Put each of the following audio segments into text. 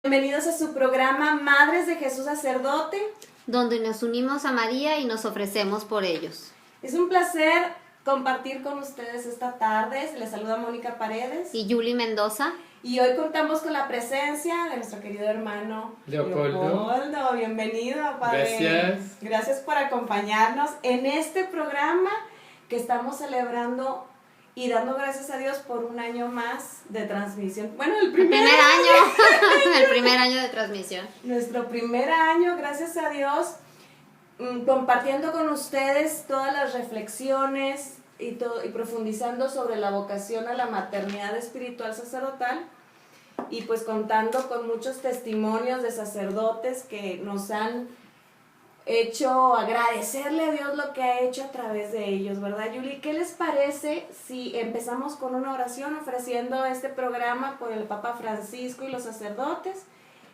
Bienvenidos a su programa Madres de Jesús Sacerdote, donde nos unimos a María y nos ofrecemos por ellos. Es un placer compartir con ustedes esta tarde. Les saluda Mónica Paredes Y Yuli Mendoza. Y hoy contamos con la presencia de nuestro querido hermano Leopoldo. Bienvenido, padre. Gracias. Gracias por acompañarnos en este programa que estamos celebrando y dando gracias a Dios por un año más de transmisión. Bueno, el primer año. El primer año de transmisión. Nuestro primer año, gracias a Dios, compartiendo con ustedes todas las reflexiones y profundizando sobre la vocación a la maternidad espiritual sacerdotal, y pues contando con muchos testimonios de sacerdotes que nos han hecho agradecerle a Dios lo que ha hecho a través de ellos, ¿verdad, Yuli? ¿Qué les parece si empezamos con una oración ofreciendo este programa por el Papa Francisco y los sacerdotes,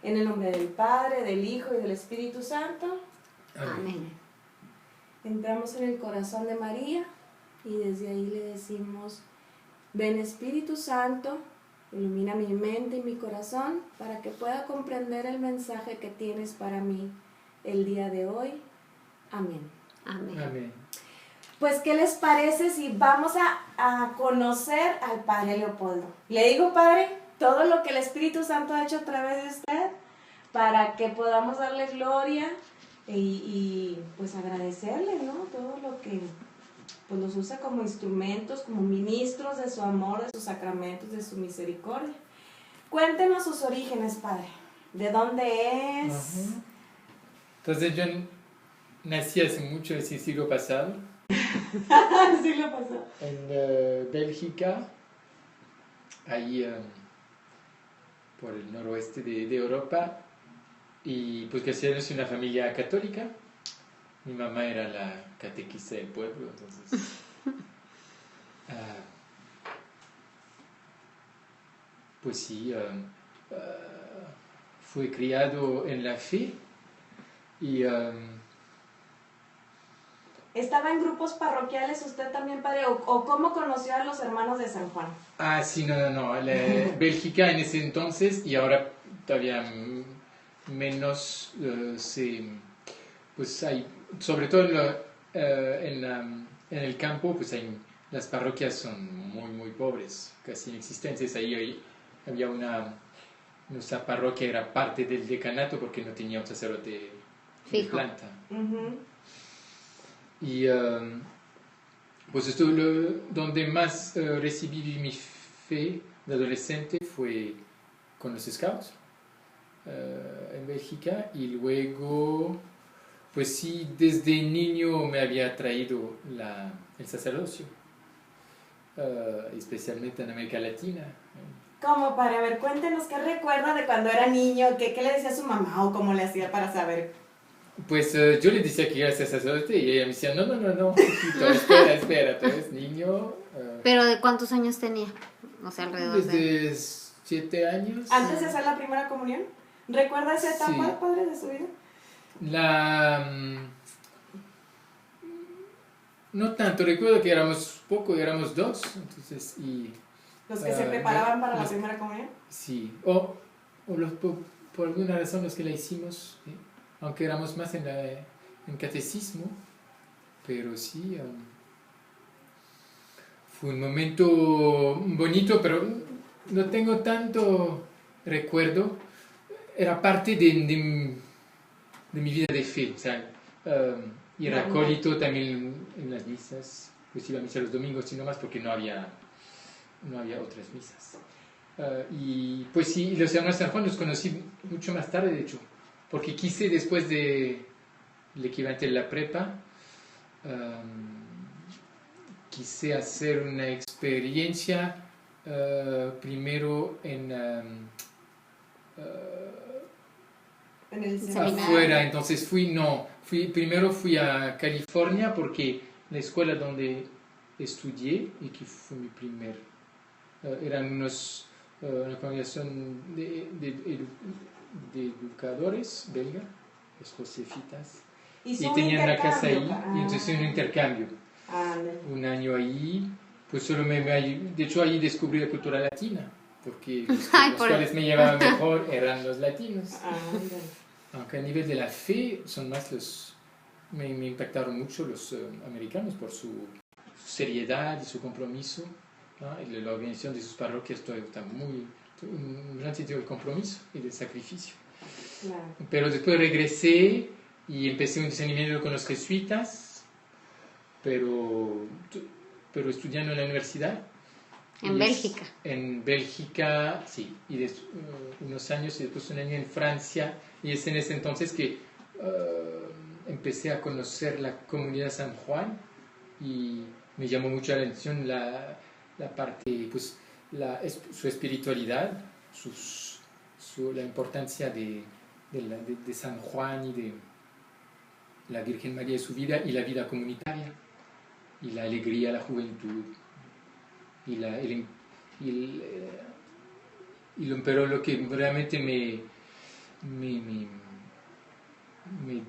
en el nombre del Padre, del Hijo y del Espíritu Santo? Amén. Entramos en el corazón de María y desde ahí le decimos: ven Espíritu Santo, ilumina mi mente y mi corazón para que pueda comprender el mensaje que tienes para mí el día de hoy. Amén. Amén. Amén. Pues, ¿qué les parece si vamos a conocer al Padre Leopoldo? Le digo, Padre, todo lo que el Espíritu Santo ha hecho a través de usted para que podamos darle gloria y pues agradecerle, ¿no? Todo lo que pues nos usa como instrumentos, como ministros de su amor, de sus sacramentos, de su misericordia. Cuéntenos sus orígenes, Padre. ¿De dónde es? Ajá. Entonces yo nací hace mucho, ese siglo pasado, Siglo pasado. en Bélgica, ahí por el noroeste de Europa, y pues que es una familia católica. Mi mamá era la catequista del pueblo, entonces pues sí, fui criado en la fe. Y ¿Estaba en grupos parroquiales usted también, Padre? ¿O cómo conoció a los hermanos de San Juan? sí, no. Bélgica en ese entonces, y ahora todavía menos, pues hay, sobre todo en el campo, pues las parroquias son muy pobres, casi inexistentes. Ahí había nuestra parroquia era parte del decanato porque no tenía un sacerdote de planta. Uh-huh. Y pues esto donde más recibí mi fe de adolescente fue con los Scouts en Bélgica, y luego pues sí, desde niño me había atraído el sacerdocio, especialmente en América Latina. ¿Cómo, Padre? A ver, cuéntenos qué recuerda de cuando era niño, qué le decía a su mamá o cómo le hacía para saber. Pues yo le decía que iba a ser sacerdote y ella me decía, no, hijito, espera, tú eres niño. ¿Pero de cuántos años tenía? O sea, alrededor desde 7 años. ¿Antes de hacer la primera comunión? ¿Recuerda esa etapa, Sí. Padre, de su vida? No tanto, recuerdo que éramos 2, entonces, y... ¿Los que se preparaban para la primera comunión? Sí, o por alguna razón los que la hicimos, ¿sí? Aunque éramos más en catecismo, pero sí, fue un momento bonito, pero no tengo tanto recuerdo. Era parte de mi vida de fe, o sea, y era acólito también en las misas, pues iba a misa los domingos, sino más porque no había otras misas. Y pues sí, los hermanos de San Juan los conocí mucho más tarde, de hecho, porque quise, después del equivalente de la prepa, quise hacer una experiencia primero en el afuera. Entonces primero fui a California, porque la escuela donde estudié, y que fue mi primer, eran una congregación de educadores belga, los josefitas, y tenían una casa ahí, y entonces un intercambio, un año ahí, pues solo de hecho ahí descubrí la cultura latina, porque los, Ay, los por- cuales me llevaban mejor eran los latinos. Ándale. Aunque a nivel de la fe son más los... me impactaron mucho los americanos por su seriedad y su compromiso, ¿no? Y la organización de sus parroquias todo está muy... un gran sentido del compromiso y del sacrificio. Claro. Pero después regresé y empecé un discernimiento con los jesuitas, pero estudiando en la universidad. En Y Bélgica. En Bélgica, sí, y unos años y después un año en Francia, y es en ese entonces que empecé a conocer la comunidad San Juan y me llamó mucho la atención la parte, pues su espiritualidad, la importancia de San Juan y de la Virgen María y su vida y la vida comunitaria y la alegría, la juventud. Pero lo que realmente me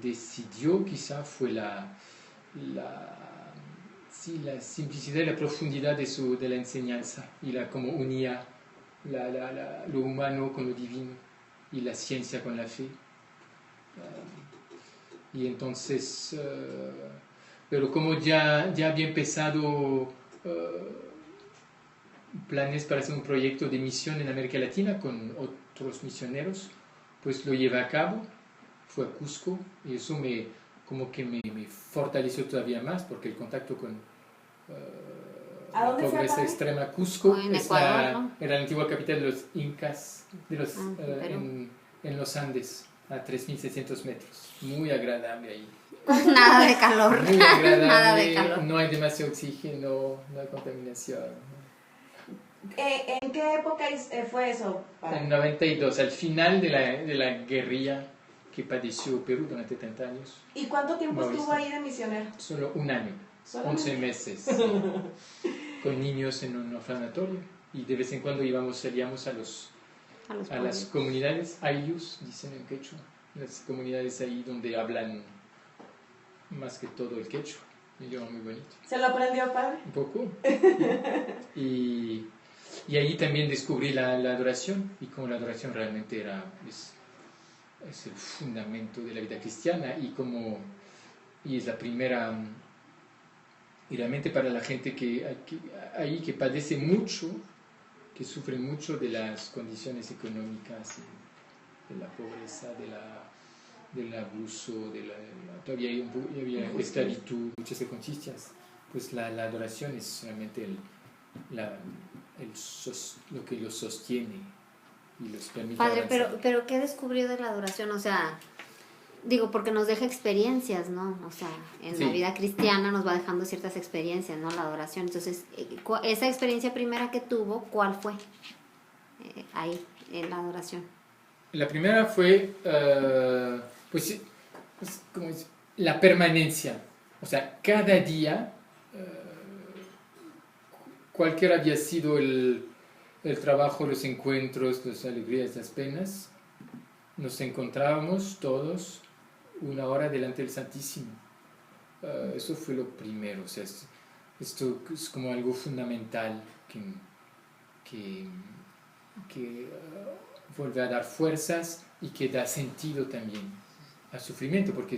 decidió quizá fue la simplicidad y la profundidad de la enseñanza y cómo unía lo humano con lo divino y la ciencia con la fe. Y entonces, pero como ya había empezado planes para hacer un proyecto de misión en América Latina con otros misioneros, pues lo llevé a cabo, fue a Cusco y eso como que me fortaleció todavía más porque el contacto con ¿A la dónde fue, pobreza padre? extrema. Cusco En Ecuador, ¿no? era la antigua capital de los incas Perú. en los Andes, a 3.600 metros. Muy agradable ahí. Nada de calor. Muy agradable, Nada de calor. no hay demasiado oxígeno, no hay contaminación. ¿En qué época fue eso, padre? En 92, al final de la guerrilla que padeció Perú durante 30 años. ¿Y cuánto tiempo No, estuvo ahí de misionero? Solo un año, ¿Solamente? 11 meses, con niños en un orfanatorio. Y de vez en cuando salíamos a las pueblos. comunidades, ayllus, dicen en quechua, las comunidades ahí donde hablan más que todo el quechua, un idioma muy bonito. ¿Se lo aprendió, padre? Un poco. Y ahí también descubrí la adoración y como la adoración realmente es el fundamento de la vida cristiana y es la primera, y realmente para la gente que padece mucho, que sufre mucho de las condiciones económicas, de la pobreza, del abuso, todavía había esclavitud, muchas circunstancias, pues la adoración es realmente lo que los sostiene y los permite Padre, avanzar. pero ¿qué descubrió de la adoración? O sea, digo, porque nos deja experiencias, ¿no? O sea, en Sí. la vida cristiana nos va dejando ciertas experiencias, ¿no? La adoración. Entonces, esa experiencia primera que tuvo, ¿cuál fue? Ahí, en la adoración. La primera fue, pues, como la permanencia. O sea, cada día, cualquier había sido el trabajo, los encuentros, las alegrías, las penas, nos encontrábamos todos una hora delante del Santísimo. Eso fue lo primero. O sea, esto es como algo fundamental que vuelve a dar fuerzas y que da sentido también al sufrimiento, porque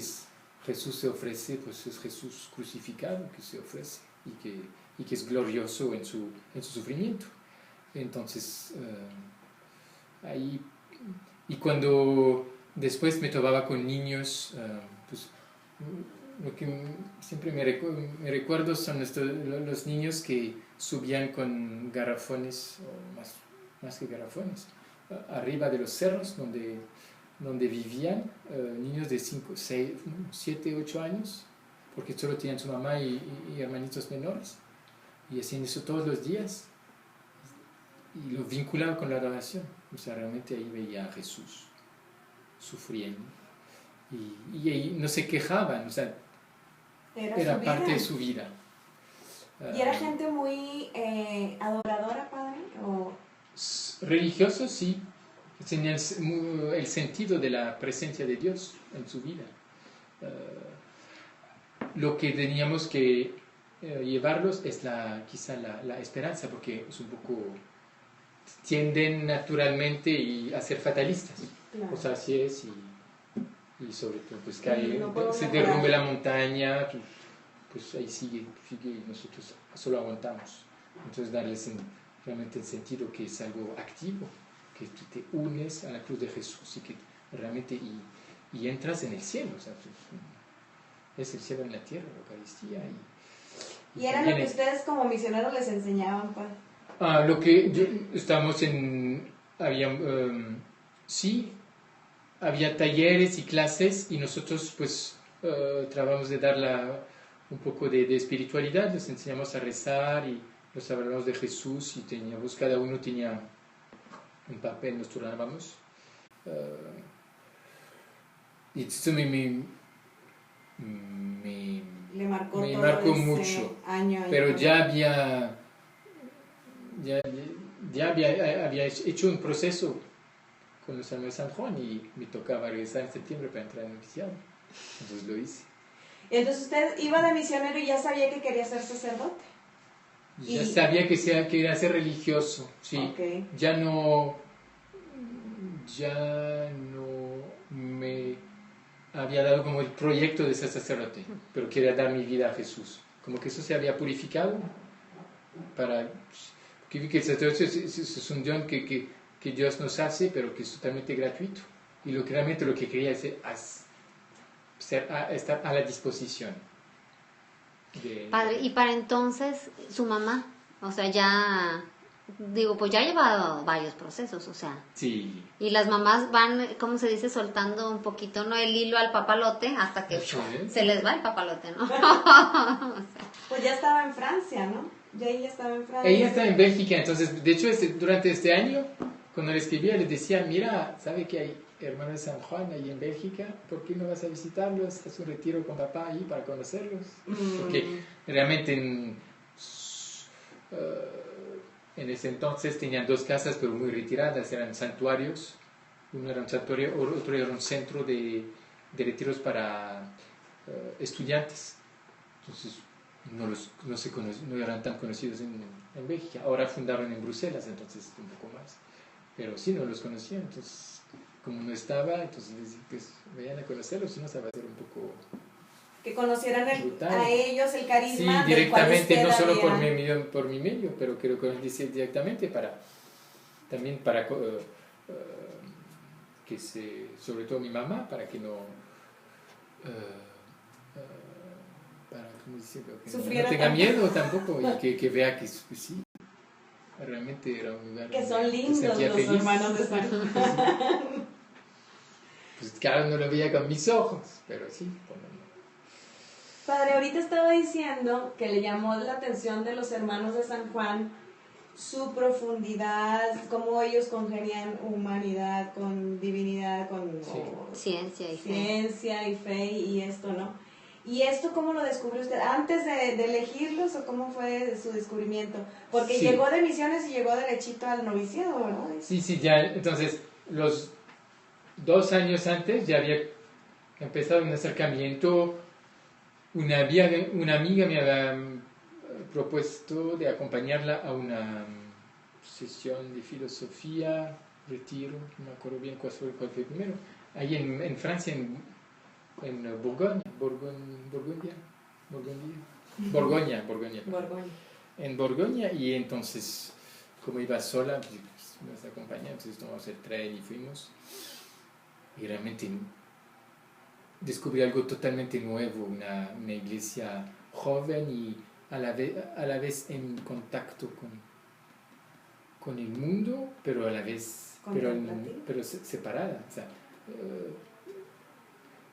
Jesús se ofrece, pues es Jesús crucificado que se ofrece y que es glorioso en su sufrimiento. Entonces, ahí, y cuando después me topaba con niños, pues lo que siempre me recuerdo son los niños que subían con garrafones, o más que garrafones, arriba de los cerros donde vivían, niños de 5, 6, 7, 8 años, porque solo tenían su mamá y hermanitos menores, y hacían eso todos los días, y lo vinculaban con la adoración. O sea, realmente ahí veía a Jesús sufriendo, y ahí no se quejaban, o sea, era su parte vida. de su vida. ¿Y era gente muy adoradora, padre? ¿O? Religiosos, sí, tenían el sentido de la presencia de Dios en su vida. Lo que teníamos que llevarlos es quizá la esperanza, porque es un poco tienden naturalmente a ser fatalistas. Claro. Pues así es, y sobre todo pues cae, No puedo se mejorar. derrumbe la montaña, pues ahí sigue y nosotros solo aguantamos. Entonces darles realmente el sentido que es algo activo, que tú te unes a la cruz de Jesús y que realmente y entras en el cielo, o sea, es el cielo en la tierra, la Eucaristía. Y era lo que ustedes como misioneros les enseñaban, padre. Lo que estamos sí, había talleres y clases y nosotros pues tratamos de dar un poco de espiritualidad, les enseñamos a rezar y nos hablamos de Jesús y cada uno tenía un papel, nos turnábamos. Y esto me Le marcó me todo marcó ese mucho, año. pero ya había hecho un proceso con los hermanos de San Juan y me tocaba regresar en septiembre para entrar en el noviciado. Entonces lo hice. Entonces usted iba de misionero y ya sabía que quería ser sacerdote. Ya sabía que quería ser religioso, sí. Okay. Ya no me había dado como el proyecto de ser sacerdote, pero quería dar mi vida a Jesús. Como que eso se había purificado porque vi que el sacerdocio es un don que Dios nos hace, pero que es totalmente gratuito. Y realmente lo que quería es estar a la disposición. Padre, y para entonces su mamá, o sea, ya, digo, pues ya ha llevado varios procesos, o sea. Sí. Y las mamás van, ¿cómo se dice? Soltando un poquito, ¿no? El hilo al papalote hasta que se les va el papalote, ¿no? O sea. Pues ya estaba en Francia, ¿no? Ya ella estaba en Francia. Ella está en Bélgica, entonces, de hecho, durante este año, cuando le escribía, les decía, mira, ¿sabe que hay hermanos de San Juan ahí en Bélgica? ¿Por qué no vas a visitarlos? Haz un retiro con papá ahí para conocerlos. Porque realmente en ese entonces tenían dos casas, pero muy retiradas, eran santuarios. Uno era un santuario, otro era un centro de retiros para estudiantes. Entonces, no eran tan conocidos en Bélgica. Ahora fundaron en Bruselas, entonces un poco más. Pero sí, no los conocía, entonces, como no estaba, entonces les dije, pues, vayan a conocerlos, uno se va a hacer un poco... Que conocieran a ellos el carisma. Sí, directamente, no solo por había... por mi medio, pero creo que lo dice directamente también para que sobre todo mi mamá, para que no... para que no tenga miedo tampoco y que vea que sí, realmente era un lugar que son lindos los feliz. Hermanos de San Juan. Pues claro, no lo veía con mis ojos, pero sí. Padre, ahorita estaba diciendo que le llamó la atención de los hermanos de San Juan su profundidad, cómo ellos congenian humanidad con divinidad, con ciencia y fe y esto, ¿no? ¿Y esto cómo lo descubrió usted? ¿Antes de elegirlos o cómo fue su descubrimiento? Porque llegó de misiones y llegó derechito al noviciado, ¿verdad? Sí, ya, entonces, los 2 años antes ya había empezado un acercamiento. Una amiga me había propuesto de acompañarla a una sesión de filosofía, retiro, no me acuerdo bien cuál fue primero, ahí en Francia, en Borgoña. En Borgoña, y entonces, como iba sola, pues nos acompañó, entonces tomamos el tren y fuimos, y realmente descubrí algo totalmente nuevo, una iglesia joven y a la vez en contacto con el mundo, pero a la vez pero separada, o sea,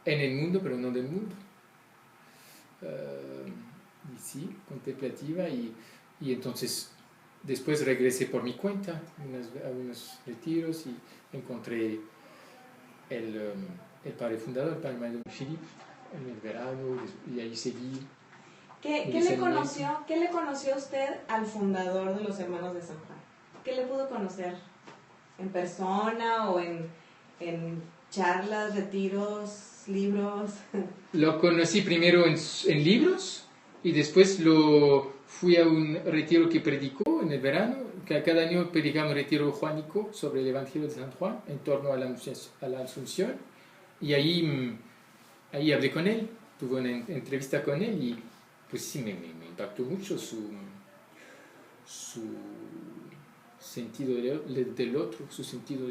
en el mundo pero no del mundo, y sí, contemplativa, y entonces después regresé por mi cuenta a unos retiros y encontré el padre fundador, el padre Mario Philippe, en el verano, y ahí seguí. ¿Qué le conoció usted al fundador de los Hermanos de San Juan? ¿Qué le pudo conocer? ¿En persona o en charlas, retiros, libros? Lo conocí primero en libros y después fui a un retiro que predicó en el verano, que cada año predicaba un retiro juánico sobre el Evangelio de San Juan en torno a la Asunción, y ahí hablé con él, tuve una entrevista con él y pues sí, me impactó mucho su sentido del otro, su sentido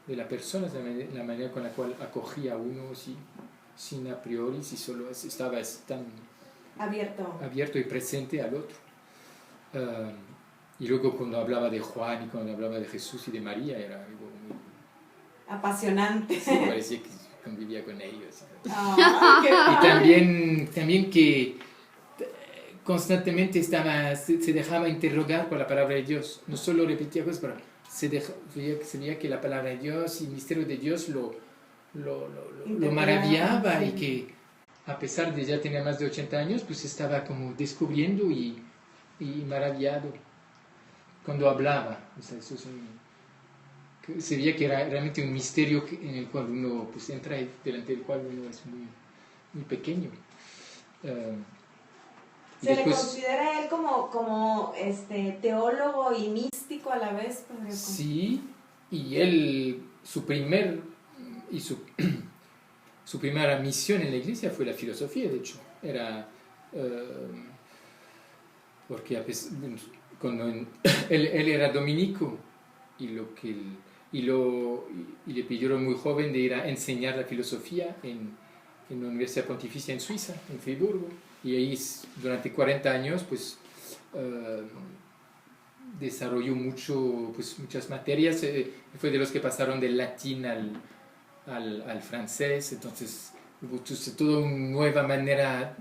de la persona, la manera con la cual acogía a uno sin a priori, si solo estaba tan abierto y presente al otro. Y luego cuando hablaba de Juan y cuando hablaba de Jesús y de María era algo muy apasionante. Sí, parecía que convivía con ellos. Oh, y también que constantemente se dejaba interrogar por la palabra de Dios. No solo repetía cosas, pero se veía que la palabra de Dios y el misterio de Dios lo maravillaba, sí. Y que a pesar de ya tener más de 80 años, pues estaba como descubriendo y maravillado cuando hablaba. O sea, eso se veía que era realmente un misterio en el cual uno pues entra y delante del cual uno es muy pequeño. ¿Se después, le considera él como teólogo y místico a la vez? Sí, y él, su primera misión en la iglesia fue la filosofía, de hecho. Era porque cuando él era dominico y le pidieron muy joven de ir a enseñar la filosofía en la Universidad Pontificia en Suiza, en Friburgo, y ahí durante 40 años pues desarrolló muchas materias, fue de los que pasaron del latín al francés, entonces hubo toda una nueva manera,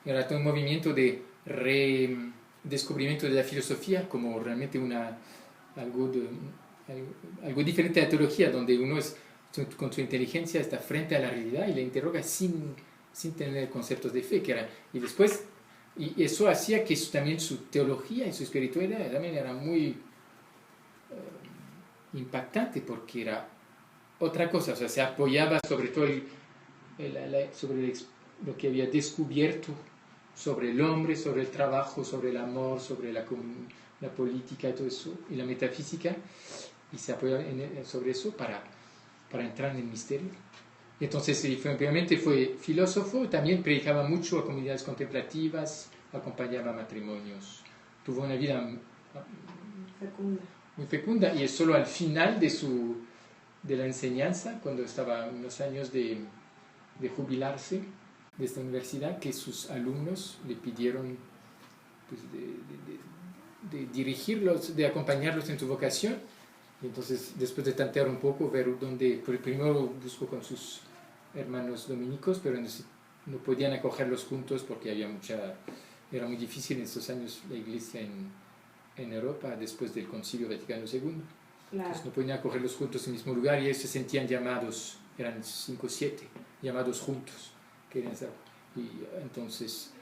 era todo un movimiento de redescubrimiento de la filosofía como realmente algo diferente a la teología, donde uno con su inteligencia está frente a la realidad y la interroga sin tener conceptos de fe, y después, y eso hacía que también su teología y su espiritualidad también era muy impactante, porque era otra cosa, o sea, se apoyaba sobre todo sobre lo que había descubierto sobre el hombre, sobre el trabajo, sobre el amor, sobre la política y todo eso, y la metafísica, y se apoyaba sobre eso para entrar en el misterio. Entonces, obviamente fue filósofo, también predicaba mucho a comunidades contemplativas, acompañaba matrimonios, tuvo una vida muy fecunda, y es solo al final de la enseñanza, cuando estaba en los años de jubilarse de esta universidad, que sus alumnos le pidieron pues, de dirigirlos, de acompañarlos en su vocación. Y entonces, después de tantear un poco, ver dónde, primero buscó con sus hermanos dominicos, pero no podían acogerlos juntos porque era muy difícil en estos años la iglesia en Europa, después del Concilio Vaticano II. Claro. Entonces no podían acogerlos juntos en el mismo lugar, y ellos se sentían llamados, eran 5 o 7, llamados juntos. Y entonces,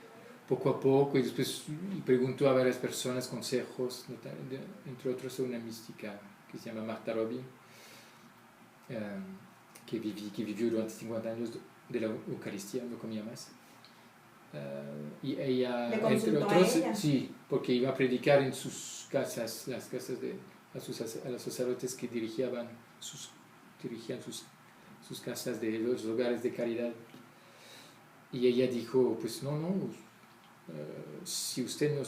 poco a poco, y después preguntó a varias personas consejos, entre otros a una mística que se llama Martha Robin, que vivió durante 50 años de la Eucaristía, no comía más. Y ella, entre otros, sí, porque iba a predicar en sus casas, las casas a los sacerdotes que dirigían sus casas de los hogares de caridad. Y ella dijo, pues no, si usted no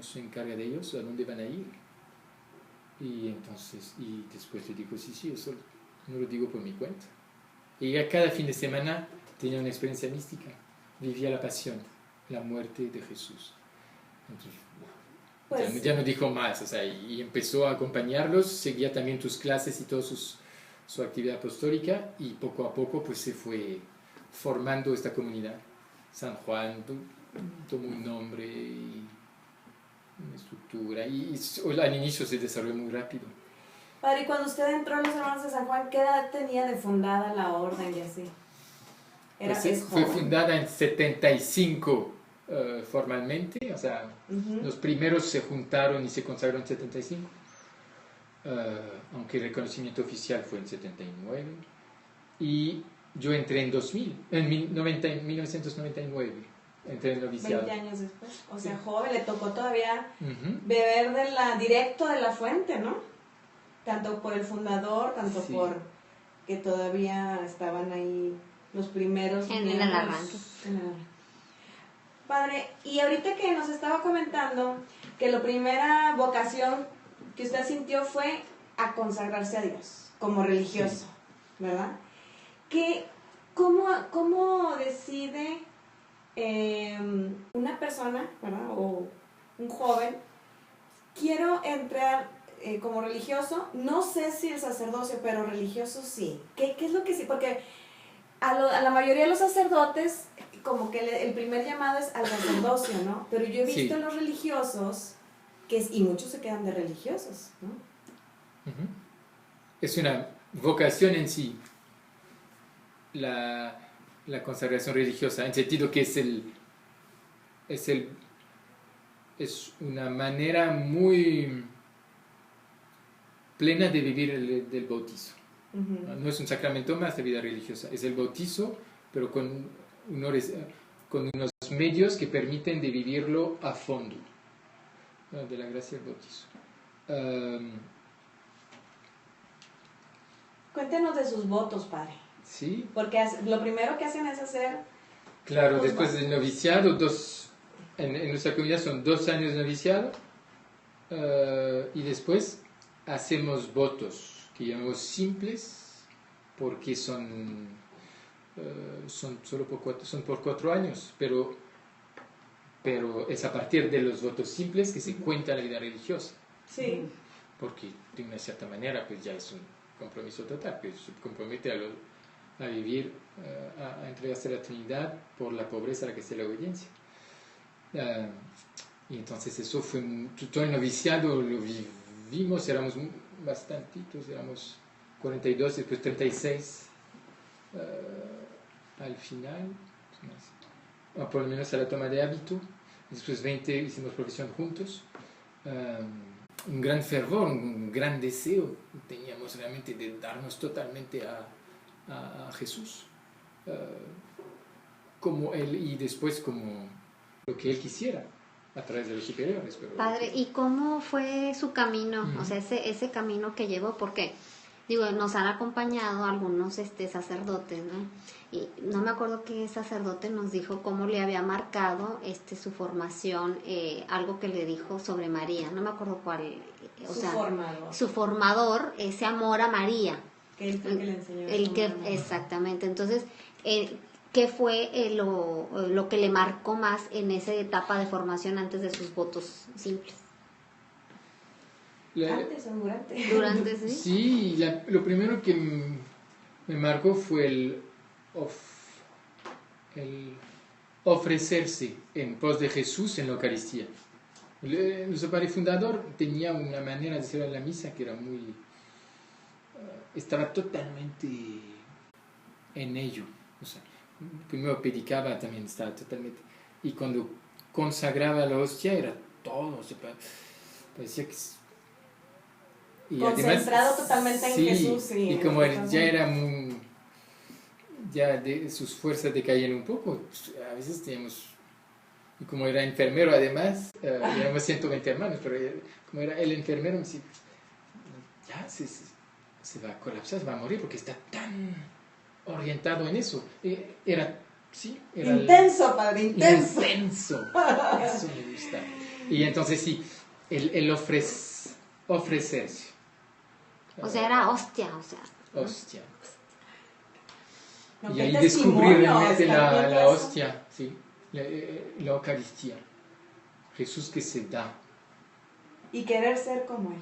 se encarga de ellos, ¿a dónde van a ir? Y después le dijo, sí, eso no lo digo por mi cuenta. Y ella cada fin de semana tenía una experiencia mística, vivía la pasión, la muerte de Jesús. Entonces, pues, ya no dijo más, o sea, y empezó a acompañarlos, seguía también tus clases y toda su actividad apostólica, y poco a poco pues se fue formando esta comunidad. San Juan tomó un nombre y una estructura, y al inicio se desarrolló muy rápido. Padre, y cuando usted entró en los hermanos de San Juan, ¿qué edad tenía de fundada la orden y así? Fue fundada en 75 formalmente, o sea, los primeros se juntaron y se consagraron en 75, aunque el reconocimiento oficial fue en 79, y yo entré en 1999, entré en noviciado. 20 años después. O sea, joven, le tocó todavía Ujú. beber directo de la fuente, ¿no? Tanto por el fundador, tanto Sí. por que todavía estaban ahí los primeros En el miembros. arranque. En el arranque. Padre, y ahorita que nos estaba comentando que la primera vocación que usted sintió fue a consagrarse a Dios como religioso, ¿verdad? ¿Cómo decide una persona, ¿verdad? O un joven, quiero entrar como religioso, no sé si el sacerdocio, pero religioso sí. ¿Qué es lo que sí? Porque a la mayoría de los sacerdotes, como que el primer llamado es al sacerdocio, ¿no? Pero yo he visto Sí. los religiosos, y muchos se quedan de religiosos, ¿no? Ujú. Es una vocación en sí, la consagración religiosa, en sentido que es una manera muy plena de vivir del bautizo. Uh-huh. No es un sacramento más de vida religiosa, es el bautizo, pero con unos medios que permiten de vivirlo a fondo, ¿no? De la gracia del bautizo. Cuéntenos de sus votos, padre. Sí, Porque lo primero que hacen es hacer... claro, Los después votos. del noviciado, en nuestra comunidad son 2 años de noviciado, y después hacemos votos que llamamos simples, porque son solo por 4 años, pero es a partir de los votos simples que se cuenta la vida religiosa, Sí. porque de una cierta manera pues ya es un compromiso total, que se compromete a vivir, a entregarse a la Trinidad por la pobreza a la que sea la obediencia. Y entonces eso fue todo el noviciado lo vivimos, éramos bastantitos, éramos 42, después 36 al final, o por lo menos a la toma de hábito, después 20 hicimos profesión juntos. Un gran fervor, un gran deseo teníamos realmente de darnos totalmente a Jesús, como Él, y después como lo que Él quisiera a través de los superiores. Pero Padre, ¿y cómo fue su camino? Uh-huh. O sea, ese camino que llevó, porque digo, nos han acompañado algunos sacerdotes, ¿no? Y no me acuerdo qué sacerdote nos dijo cómo le había marcado su formación, algo que le dijo sobre María, no me acuerdo cuál, Formador. su formador, ese amor a María. Que él fue el que le enseñó. Exactamente, entonces, ¿qué fue lo que le marcó más en esa etapa de formación antes de sus votos simples? ¿Antes o durante? Durante, sí. Sí, lo primero que me marcó fue el ofrecerse en pos de Jesús en la Eucaristía. Nuestro padre fundador tenía una manera de hacer la misa que era muy... estaba totalmente en ello. O sea, primero predicaba, también estaba totalmente... Y cuando consagraba la hostia era todo, o sea, parecía que... Y concentrado además, totalmente en Jesús. Sí, y como él ya era muy... ya sus fuerzas decaían un poco, pues, a veces teníamos... Y como era enfermero además, éramos 120 hermanos, pero como era el enfermero, me decía, ya se va a colapsar, se va a morir porque está tan orientado en eso. Era intenso, padre, intenso. Intenso, eso me gusta. Y entonces sí, el ofrecerse. O sea, era hostia, o sea. Hostia. No, y ahí descubrir realmente la hostia, sí. La Eucaristía, Jesús que se da y querer ser como Él.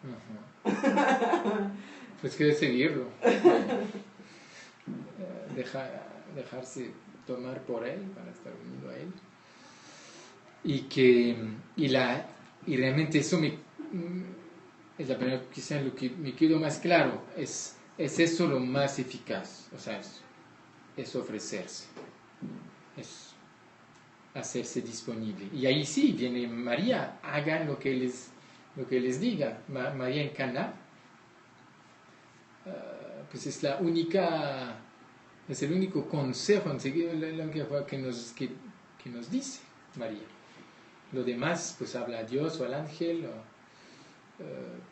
Uh-huh. Pues querer seguirlo, dejarse tomar por Él para estar unido a Él, y realmente eso es la primera, quizás lo que me quedó más claro, es eso lo más eficaz, o sea, es ofrecerse, es hacerse disponible. Y ahí sí viene María, hagan lo que les diga. María en Caná, pues es el único consejo, la única que que nos dice María. Lo demás pues habla a Dios o al ángel,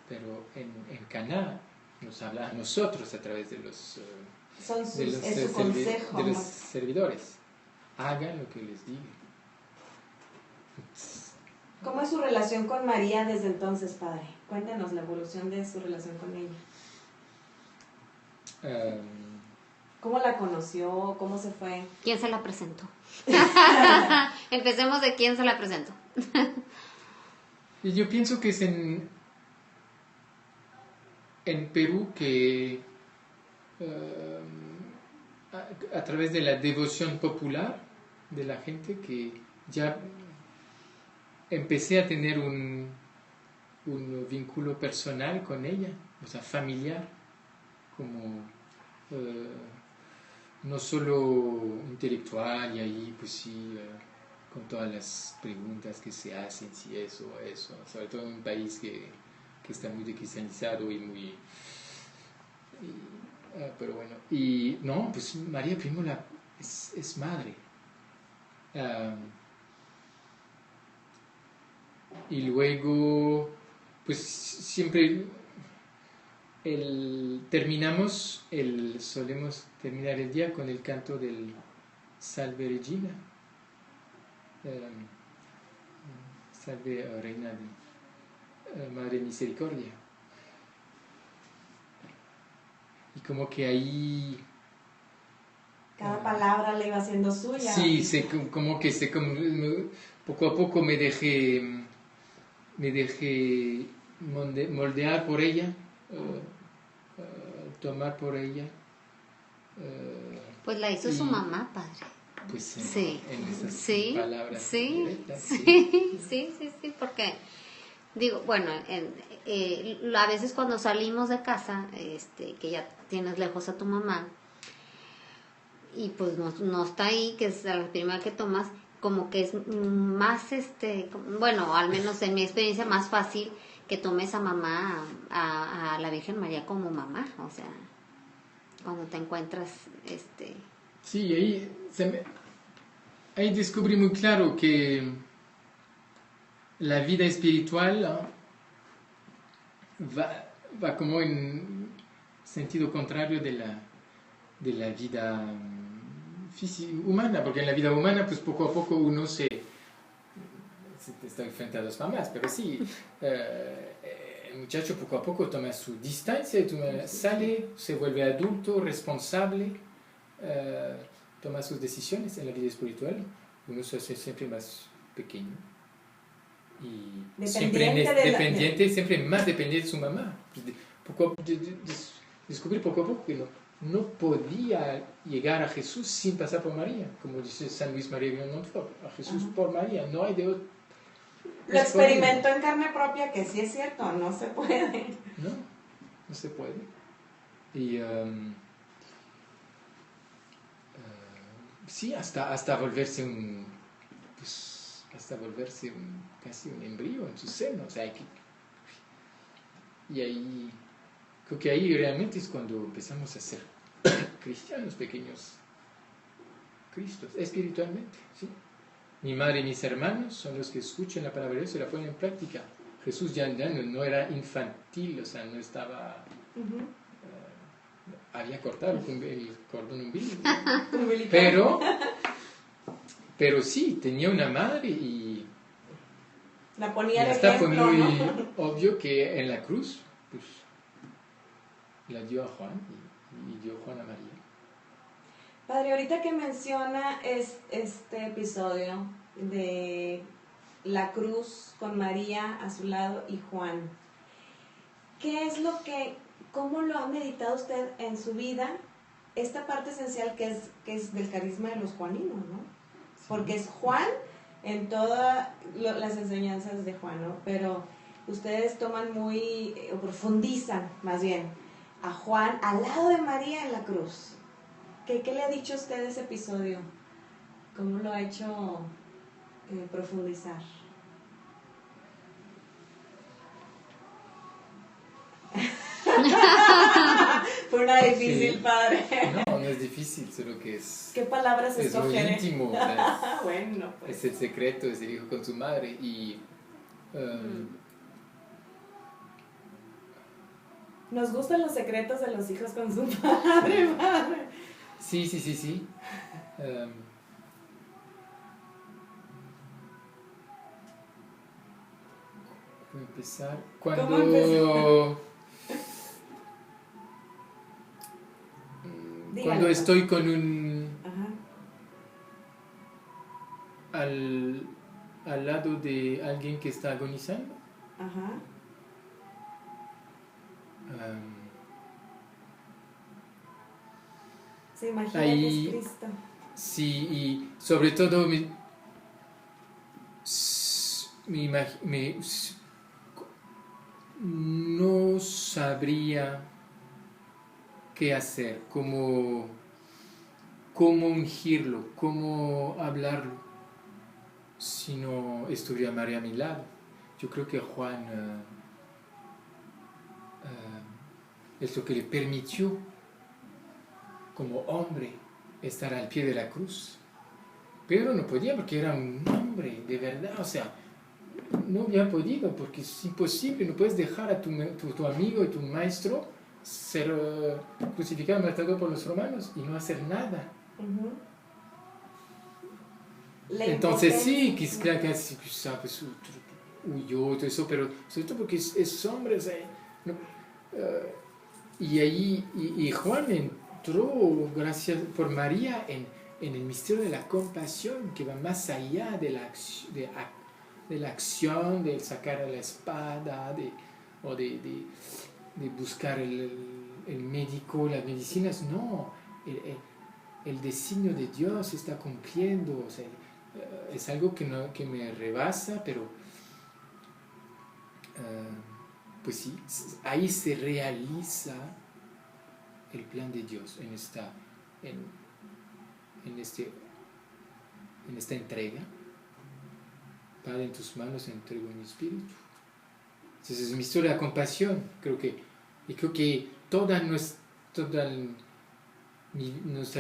pero en Caná nos habla a nosotros a través de los, es su consejo, de los servidores. Hagan lo que les diga. ¿Cómo es su relación con María desde entonces, Padre? Cuéntanos la evolución de su relación con ella. ¿Cómo la conoció? ¿Cómo se fue? ¿Quién se la presentó? Empecemos de quién se la presentó. Y yo pienso que es en Perú que a través de la devoción popular de la gente que ya empecé a tener un vínculo personal con ella, o sea, familiar, como no solo intelectual y ahí pues sí, con todas las preguntas que se hacen, si eso o eso, sobre todo en un país que está muy cristianizado y muy... pero bueno, y no, pues María primero es madre. Y luego, pues siempre solemos terminar el día con el canto del Salve Regina, Salve Reina de Madre Misericordia. Y como que ahí... Cada palabra le iba haciendo suya. Sí, poco a poco me dejé moldear por ella, tomar por ella. Pues la hizo su mamá, Padre. Pues Sí, en esas sí, palabras sí, directas, sí, porque digo, bueno, a veces cuando salimos de casa, que ya tienes lejos a tu mamá y pues no está ahí, que es la primera que tomas, como que es más, bueno, al menos en mi experiencia, más fácil que tomes a mamá, a la Virgen María como mamá, o sea, cuando te encuentras, Sí, ahí descubrí muy claro que la vida espiritual va como en sentido contrario de la vida humana, porque en la vida humana pues poco a poco uno se está frente a las mamás, pero sí, el muchacho poco a poco toma su distancia, sale, se vuelve adulto, responsable, toma sus decisiones. En la vida espiritual uno se hace siempre más pequeño y siempre más dependiente de su mamá. Descubrí poco a poco que no podía llegar a Jesús sin pasar por María, como dice San Luis María de Montfort, a Jesús por María, no hay de otro. Lo experimentó en carne propia, que sí es cierto, no se puede. No se puede. Y sí, hasta volverse casi un embrión en su seno, o sea, y ahí creo que ahí realmente es cuando empezamos a ser cristianos, pequeños Cristos, espiritualmente, ¿sí? Mi madre y mis hermanos son los que escuchan la palabra de Dios y la ponen en práctica. Jesús ya no era infantil, o sea, no estaba... había cortado el cordón umbilical. pero sí, tenía una madre y... La ponía de hasta ejemplo, fue muy ¿no? obvio que en la cruz, pues, la dio a Juan y dio Juan a María. Padre, ahorita que menciona este episodio de la cruz con María a su lado y Juan, cómo lo ha meditado usted en su vida, esta parte esencial que es del carisma de los juaninos, ¿no? Sí. Porque es Juan en todas las enseñanzas de Juan, ¿no? Pero ustedes toman o profundizan más bien a Juan al lado de María en la cruz. ¿Qué le ha dicho a usted ese episodio? ¿Cómo lo ha hecho profundizar? Fue una difícil, sí. Padre. No es difícil, solo que es... ¿Qué palabras Es muy escoger? íntimo, o sea, Bueno, pues. es el secreto, es el hijo con su madre y... Nos gustan los secretos de los hijos con su padre, padre. Sí, sí, sí, sí. Voy a empezar. ¿Cómo empezar? Dígalo. Cuando estoy con un... Ajá. al lado de alguien que está agonizando. Ajá. Se imagina ahí, que es Cristo. Sí, y sobre todo no sabría qué hacer, cómo ungirlo, cómo hablarlo, si no estuviera María a mi lado. Yo creo que Juan es lo que le permitió como hombre estar al pie de la cruz. Pedro no podía porque era un hombre de verdad, o sea, no había podido porque es imposible, no puedes dejar a tu amigo y tu maestro ser crucificado y matado por los romanos y no hacer nada. Uh-huh. Entonces sí, quizá pues, huyó, todo eso, pero sobre todo porque es hombre, o sea, no, y ahí, y Juan entró, gracias por María, en el misterio de la compasión, que va más allá de la acción, de sacar la espada, o de buscar el médico, las medicinas. No, el designio de Dios se está cumpliendo, o sea, es algo que me rebasa, pero pues sí, ahí se realiza el plan de Dios en esta entrega. Padre, en tus manos entrego mi espíritu. Entonces es mi historia de compasión. Creo que toda nuestra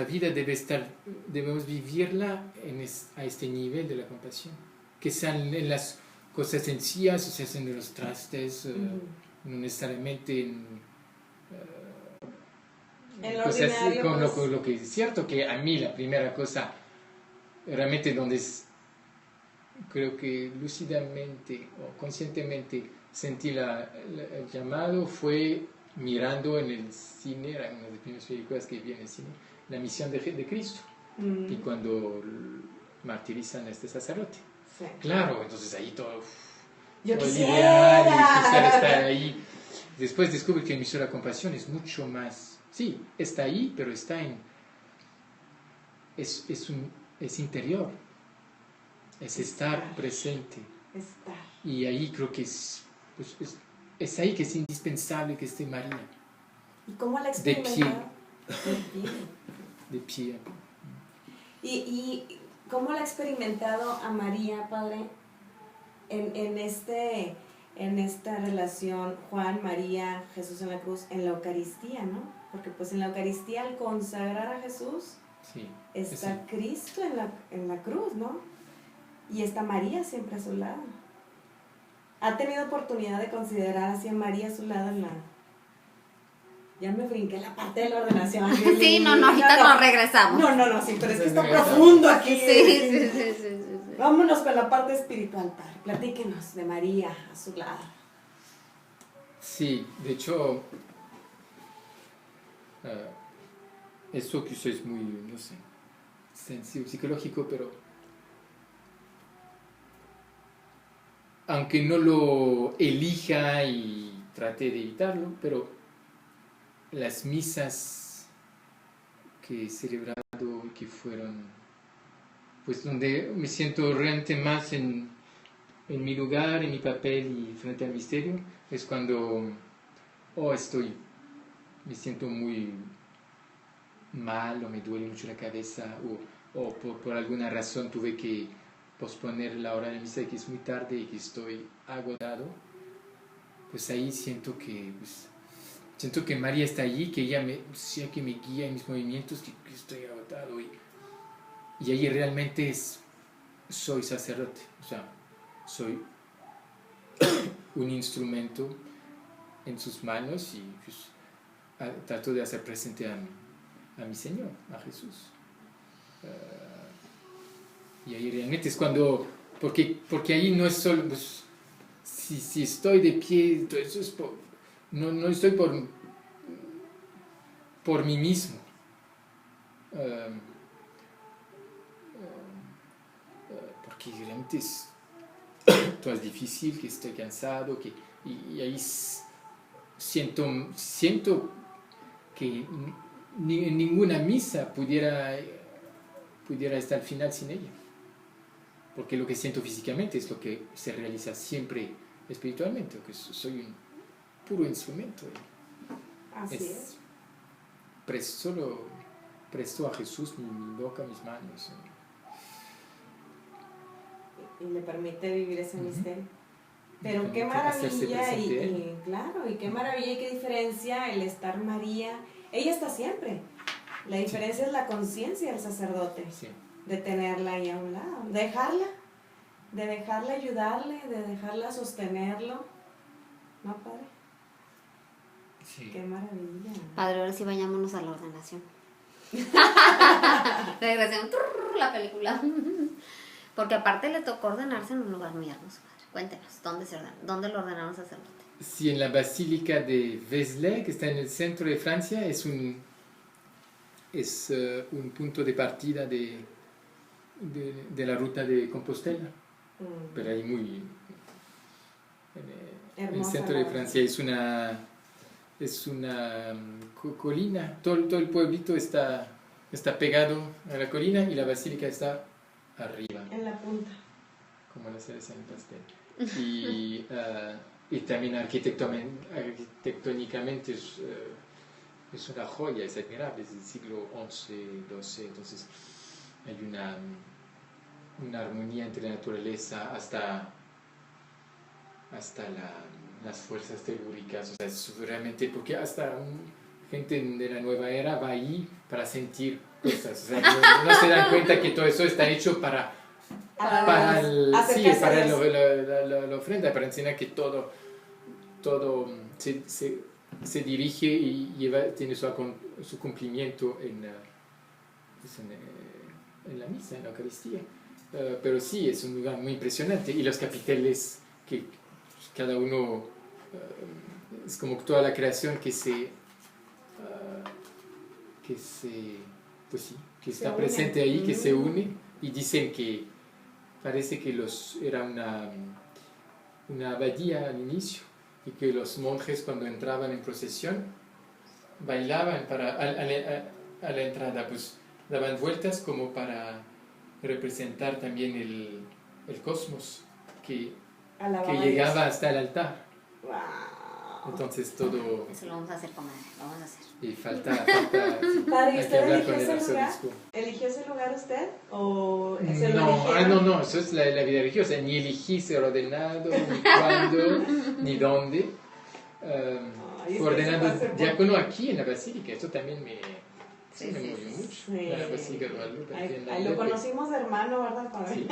vida debemos vivirla a este nivel de la compasión. Que sean en las cosas sencillas, o sea, en los trastes, no necesariamente en lo cosas ordinario, con pues. lo que es cierto, que a mí la primera cosa realmente donde creo que lúcidamente o conscientemente sentí el llamado fue mirando en el cine, era una de las primeras películas que vi en el cine, La misión de Cristo, y cuando martirizan a este sacerdote. Sí. Claro, entonces ahí todo Yo el quisiera ideal, y quisiera estar ahí. Después descubrí que el misterio de la compasión es mucho más, sí, está ahí, pero está es interior, es estar presente. Estar. Y ahí creo que es ahí que es indispensable que esté María. ¿Y cómo la De pie. De pie. De pie. ¿Y cómo la ha experimentado a María, Padre, en esta relación Juan, María, Jesús en la cruz, en la Eucaristía, ¿no? Porque pues en la Eucaristía, al consagrar a Jesús, sí, está sí. Cristo en la cruz, ¿no? Y está María siempre a su lado. ¿Ha tenido oportunidad de considerar así a María a su lado en la... Ya me brinqué la parte de la ordenación. Sí, no, ahorita nos regresamos. No, sí, pero es que está profundo aquí. Sí. Vámonos con la parte espiritual, Padre. Platíquenos de María a su lado. Sí, de hecho, eso quizás es muy, no sé, sensible, psicológico, pero aunque no lo elija y trate de evitarlo, pero las misas que he celebrado y que fueron, pues donde me siento realmente más en mi lugar, en mi papel y frente al misterio, es cuando me siento muy mal o me duele mucho la cabeza o por alguna razón tuve que posponer la hora de misa, que es muy tarde y que estoy agotado. Pues ahí siento que siento que María está allí, que ella sea que me guía en mis movimientos, que estoy agotado y ahí realmente soy sacerdote, o sea, soy un instrumento en sus manos y pues, trato de hacer presente a mi Señor, a Jesús. Y ahí realmente es cuando, porque ahí no es solo, pues, si estoy de pie, todo eso es no estoy por mí mismo. Porque realmente todo es difícil, que estoy cansado, y ahí siento que en ninguna misa pudiera estar al final sin ella. Porque lo que siento físicamente es lo que se realiza siempre espiritualmente, que soy un puro instrumento. Así es. Solo presto a Jesús mi boca, mis manos. Y le permite vivir ese misterio. Me Pero qué permite hacerse maravilla presente Él. y claro, y qué maravilla y qué diferencia el estar María. Ella está siempre. La diferencia es la conciencia del sacerdote, Sí. de tenerla ahí a un lado, de dejarla ayudarle, de dejarla sostenerlo. ¿No, padre? Sí. Qué maravilla. Padre, ahora sí vayámonos a la ordenación. Regresemos la película. Porque aparte le tocó ordenarse en un lugar muy hermoso, padre. Cuéntenos, ¿dónde lo ordenaron sacerdote? Sí, en la Basílica de Vézelay, que está en el centro de Francia, es un punto de partida de la ruta de Compostela. Pero ahí muy... en el centro de Francia es una colina. Todo el pueblito está pegado a la colina y la basílica está arriba. En la punta. Como la cereza en el pastel. Y también arquitectónicamente es una joya, es admirable, es del siglo XI, XII, entonces hay una armonía entre la naturaleza hasta las fuerzas telúricas, o sea, es realmente, porque hasta gente de la nueva era va ahí para sentir cosas, o sea, no se dan cuenta que todo eso está hecho para la ofrenda, para enseñar que todo se dirige y tiene su cumplimiento en la misa, en la Eucaristía. Pero sí, es un lugar muy impresionante. Y los capiteles, que cada uno, es como toda la creación que está presente ahí, que se une, y dicen que parece que era una abadía al inicio, y que los monjes cuando entraban en procesión bailaban a la entrada, pues daban vueltas como para representar también el cosmos que llegaba hasta el altar. Wow. Entonces todo... Eso lo vamos a hacer, comadre, lo vamos a hacer. Y falta Padre, hay que ¿usted hablar con eligió el ese lugar? arzobispo. ¿Eligió ese lugar usted? ¿O se lo No, eligieron? no, eso es la vida religiosa. Ni elegí ser ordenado, ni cuándo, ni dónde. Fue ordenado diácono aquí en la Basílica. Esto también me movió mucho. Sí. La Basílica de Guadalupe. Ahí lo conocimos de hermano, ¿verdad, padre? Sí.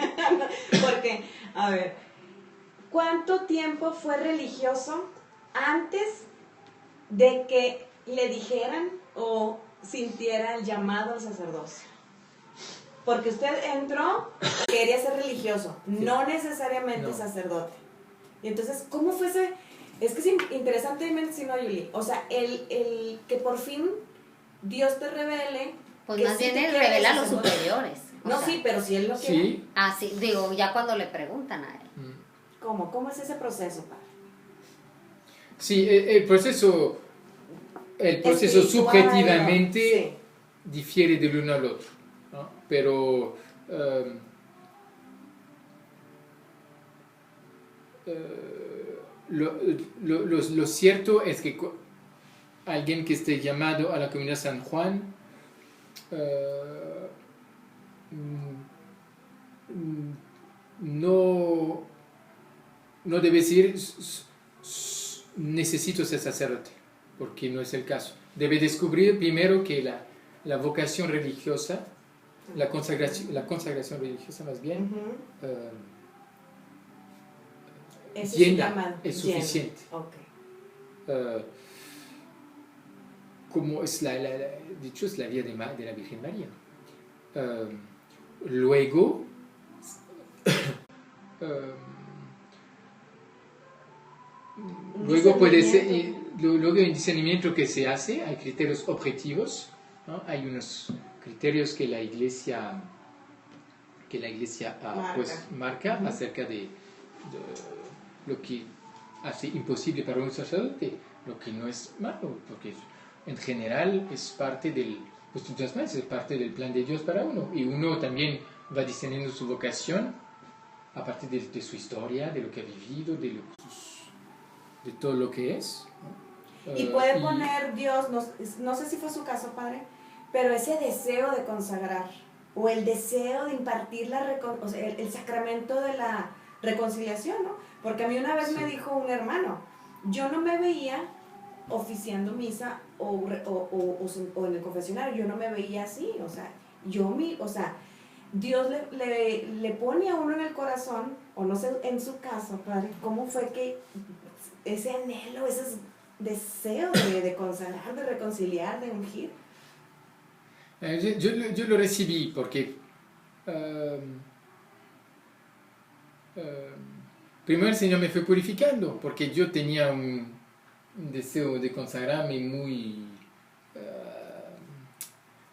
Porque, a ver, ¿cuánto tiempo fue religioso antes de que le dijeran o sintiera el llamado al sacerdocio? Porque usted entró, quería ser religioso, no necesariamente sacerdote. Y entonces, ¿cómo fue ese? Es que es interesante, mencionó Yuli. O sea, el que por fin Dios te revele. Pues más bien él revela a los superiores. No, sí, pero si él lo quiere. Sí. Ah, sí, digo, ya cuando le preguntan a él. ¿Cómo? ¿Cómo es ese proceso, padre? Sí, el proceso subjetivamente difiere del uno al otro, ¿no? Pero lo cierto es que alguien que esté llamado a la comunidad San Juan no debe decir necesito ser sacerdote. porque no es el caso. Debe descubrir primero que la vocación religiosa, la consagración religiosa más bien, llena, es suficiente. Okay. Como es de hecho es la vida de la Virgen María. Luego, luego puede ser, luego el discernimiento que se hace, hay criterios objetivos, ¿no? Hay unos criterios que la Iglesia marca acerca de lo que hace imposible para un sacerdote, lo que no es malo, porque en general es parte del plan de Dios para uno, y uno también va discerniendo su vocación a partir de su historia, de lo que ha vivido, de todo lo que es, ¿no? Y puede poner Dios, no sé si fue su caso, padre, pero ese deseo de consagrar, o el deseo de impartir el sacramento de la reconciliación, ¿no? Porque a mí una vez me dijo un hermano, yo no me veía oficiando misa o en el confesionario, yo no me veía así, o sea, Dios le pone a uno en el corazón, o no sé, en su caso, padre, cómo fue que ese anhelo, ese deseo de consagrar, de reconciliar, de ungir. Yo lo recibí porque primero el Señor me fue purificando, porque yo tenía un deseo de consagrarme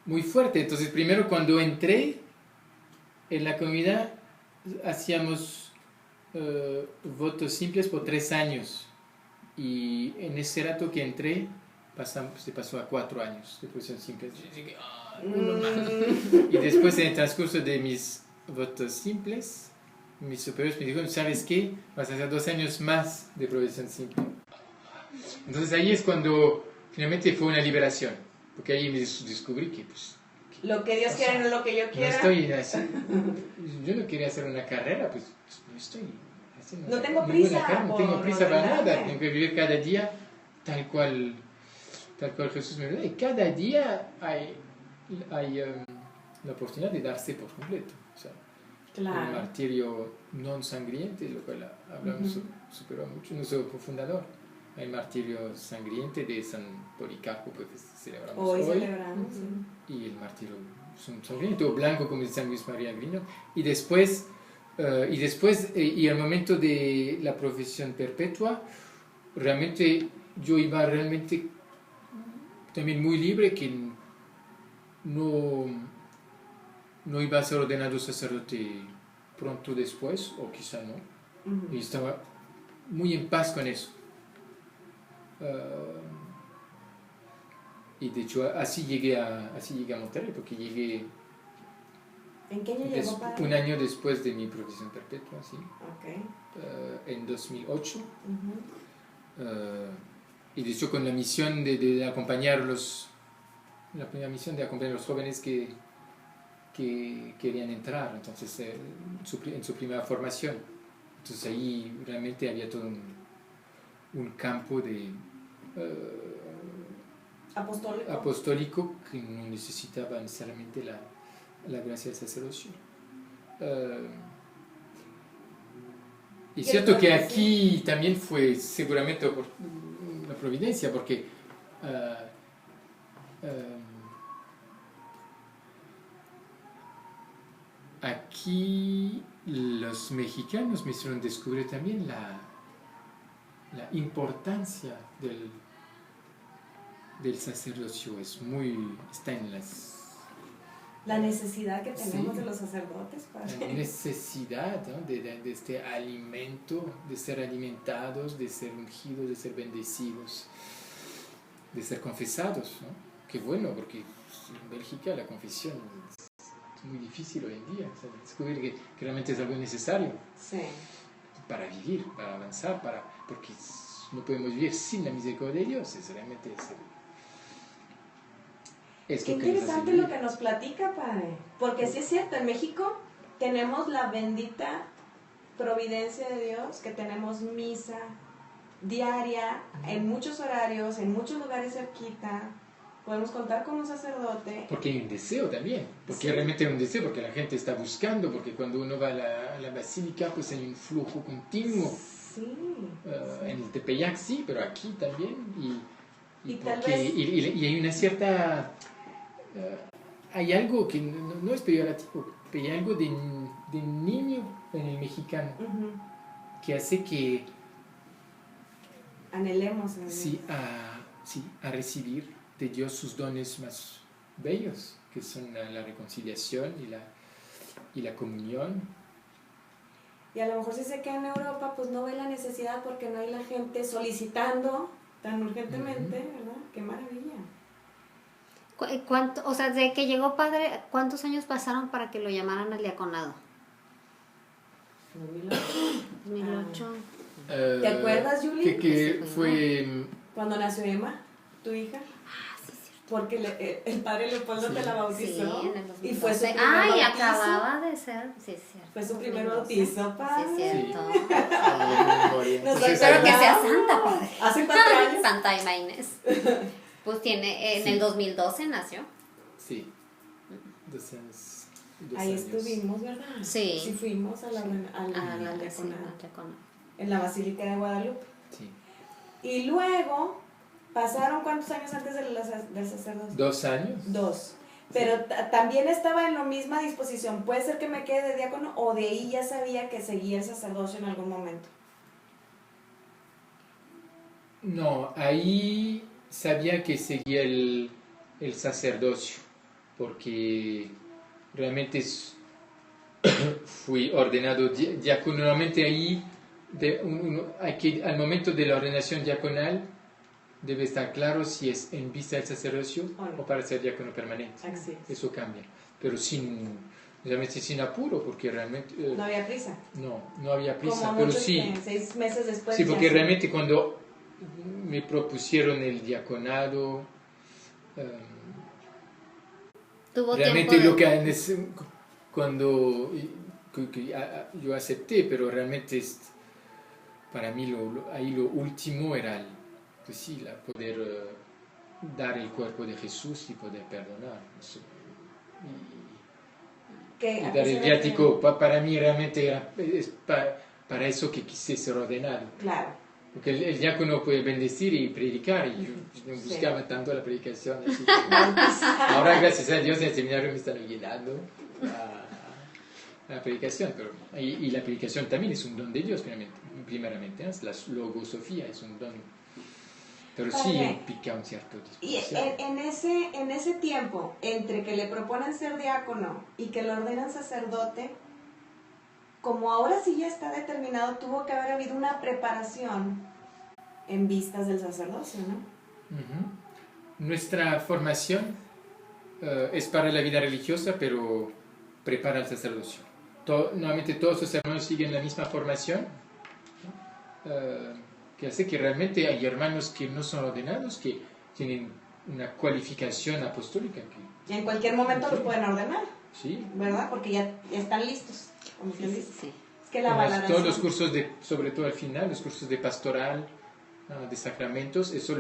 muy fuerte. Entonces primero cuando entré en la comunidad hacíamos votos simples por 3 años, y en ese rato que entré se pasó a 4 años de posición simple. Y después, en el transcurso de mis votos simples, mis superiores me dijeron, ¿sabes qué? Vas a hacer 2 años más de profesión simple. Entonces ahí es cuando finalmente fue una liberación, porque ahí me descubrí que lo que Dios quiera no es lo que yo quiera. No estoy así. Yo no quería hacer una carrera, pues no estoy haciendo. No tengo prisa. No tengo prisa para nada. Tengo que vivir cada día tal cual Jesús me lo da. Y cada día hay la oportunidad de darse por completo. O sea, claro. El martirio non sangriente, lo cual hablamos, superó mucho nuestro fundador. El martirio sangriente de San Policarpo, pues celebramos hoy. Y el martirio sangriento blanco, como de San Luis María Grignon. Y después, y al momento de la profesión perpetua, realmente yo iba realmente también muy libre, que no iba a ser ordenado sacerdote pronto después, o quizá no. Y estaba muy en paz con eso. Y de hecho así llegué a Monterrey, porque llegué ¿en qué año llegó, padre? Un año después de mi profesión perpetua, sí. Okay. En 2008. Y de hecho con la misión de acompañarlos, la primera misión de acompañar a los jóvenes que querían entrar, entonces en su primera formación. Entonces ahí realmente había todo un campo de apostólico que no necesitaba necesariamente la gracia del sacerdocio. Y es cierto que aquí también fue seguramente por la providencia, porque aquí los mexicanos me hicieron descubrir también la importancia del sacerdocio. Está en la necesidad que tenemos de los sacerdotes, padre. La necesidad, ¿no? de este alimento, de ser alimentados, de ser ungidos, de ser bendecidos, de ser confesados, ¿no? Qué bueno, porque en Bélgica la confesión es muy difícil hoy en día, o sea, descubrir que realmente es algo necesario. Sí. Para vivir, para avanzar, porque no podemos vivir sin la misericordia de Dios. Es realmente qué interesante lo que nos platica, padre, porque sí es cierto, en México tenemos la bendita providencia de Dios, que tenemos misa diaria, en muchos horarios, en muchos lugares cerquita. Podemos contar con un sacerdote. Porque hay un deseo también, porque Sí. realmente hay un deseo, porque la gente está buscando, porque cuando uno va a la basílica pues hay un flujo continuo. Sí. En el Tepeyac sí, pero aquí también. Y tal porque, vez- y hay una cierta... hay algo que no es peyorativo, pero hay algo de niño en el mexicano Ujú. que hace que Anhelemos. sí, a recibir de Dios sus dones más bellos, que son la reconciliación y la comunión. Y a lo mejor si se queda en Europa, pues no ve la necesidad porque no hay la gente solicitando tan urgentemente, ¿verdad? ¡Qué maravilla! O sea, desde que llegó padre, ¿cuántos años pasaron para que lo llamaran al diaconado? 2008. ¿Te acuerdas, Julie? Que fue... Cuando nació Emma, tu hija. Porque el padre Leopoldo te la bautizó. Sí, en el 2012. Y fue su primer Ay, bautizo. acababa de ser. Sí, es cierto. Fue su primer 2012. bautizo, padre. Sí, es cierto. Nos Espero que sea acordamos. santa, padre. ¿Hace 4 años? Santa Emma Inés. Pues tiene, en Sí. el 2012 nació. Sí, 2 años. Ahí estuvimos, ¿verdad? Sí. Sí, fuimos a la, al Sí, diaconado, al diaconado. en la Basílica de Guadalupe. Sí. Y luego, ¿pasaron cuántos años antes del sacerdocio? 2 años. 2. Pero también estaba en la misma disposición. Puede ser que me quede de diácono o de ahí ya sabía que seguía el sacerdocio en algún momento. No, ahí sabía que seguía el sacerdocio, porque realmente fui ordenado diácono. Normalmente ahí, al momento de la ordenación diaconal, debe estar claro si es en vista del sacerdocio o para ser diácono permanente. Así es. Eso cambia, pero realmente sin apuro, porque realmente... No había prisa. no había prisa, Como pero muchos sí. que 6 meses después. Sí, ya porque se- realmente cuando me propusieron el diaconado, Tuvo realmente tiempo de... lo que cuando yo acepté, pero realmente para mí ahí lo último era pues sí, poder dar el cuerpo de Jesús y poder perdonar. Eso. ¿Qué? Y ¿A dar qué el se viático, refiere? para mí realmente es para eso que quise ser ordenado. Claro. Porque el diácono puede bendecir y predicar, y yo no Sí. buscaba tanto la predicación. Así que, ahora, gracias a Dios, en el seminario me están ayudando a la predicación. Y la predicación también es un don de Dios, primeramente. La logosofía es un don. Pero sí Padre, implica un cierto Y disposición. en ese tiempo, entre que le proponen ser diácono y que lo ordenan sacerdote, como ahora sí ya está determinado, tuvo que haber habido una preparación en vistas del sacerdocio, ¿no? Ujú. Nuestra formación es para la vida religiosa, pero prepara al sacerdocio. Normalmente todos los hermanos siguen la misma formación, que hace que realmente hay hermanos que no son ordenados, que tienen una cualificación apostólica. Y en cualquier momento lo pueden ordenar, Sí. ¿verdad? Porque ya están listos. Como quien dice. Sí. Es que la valoración... Todos los cursos, sobre todo al final, los cursos de pastoral, de sacramentos, eso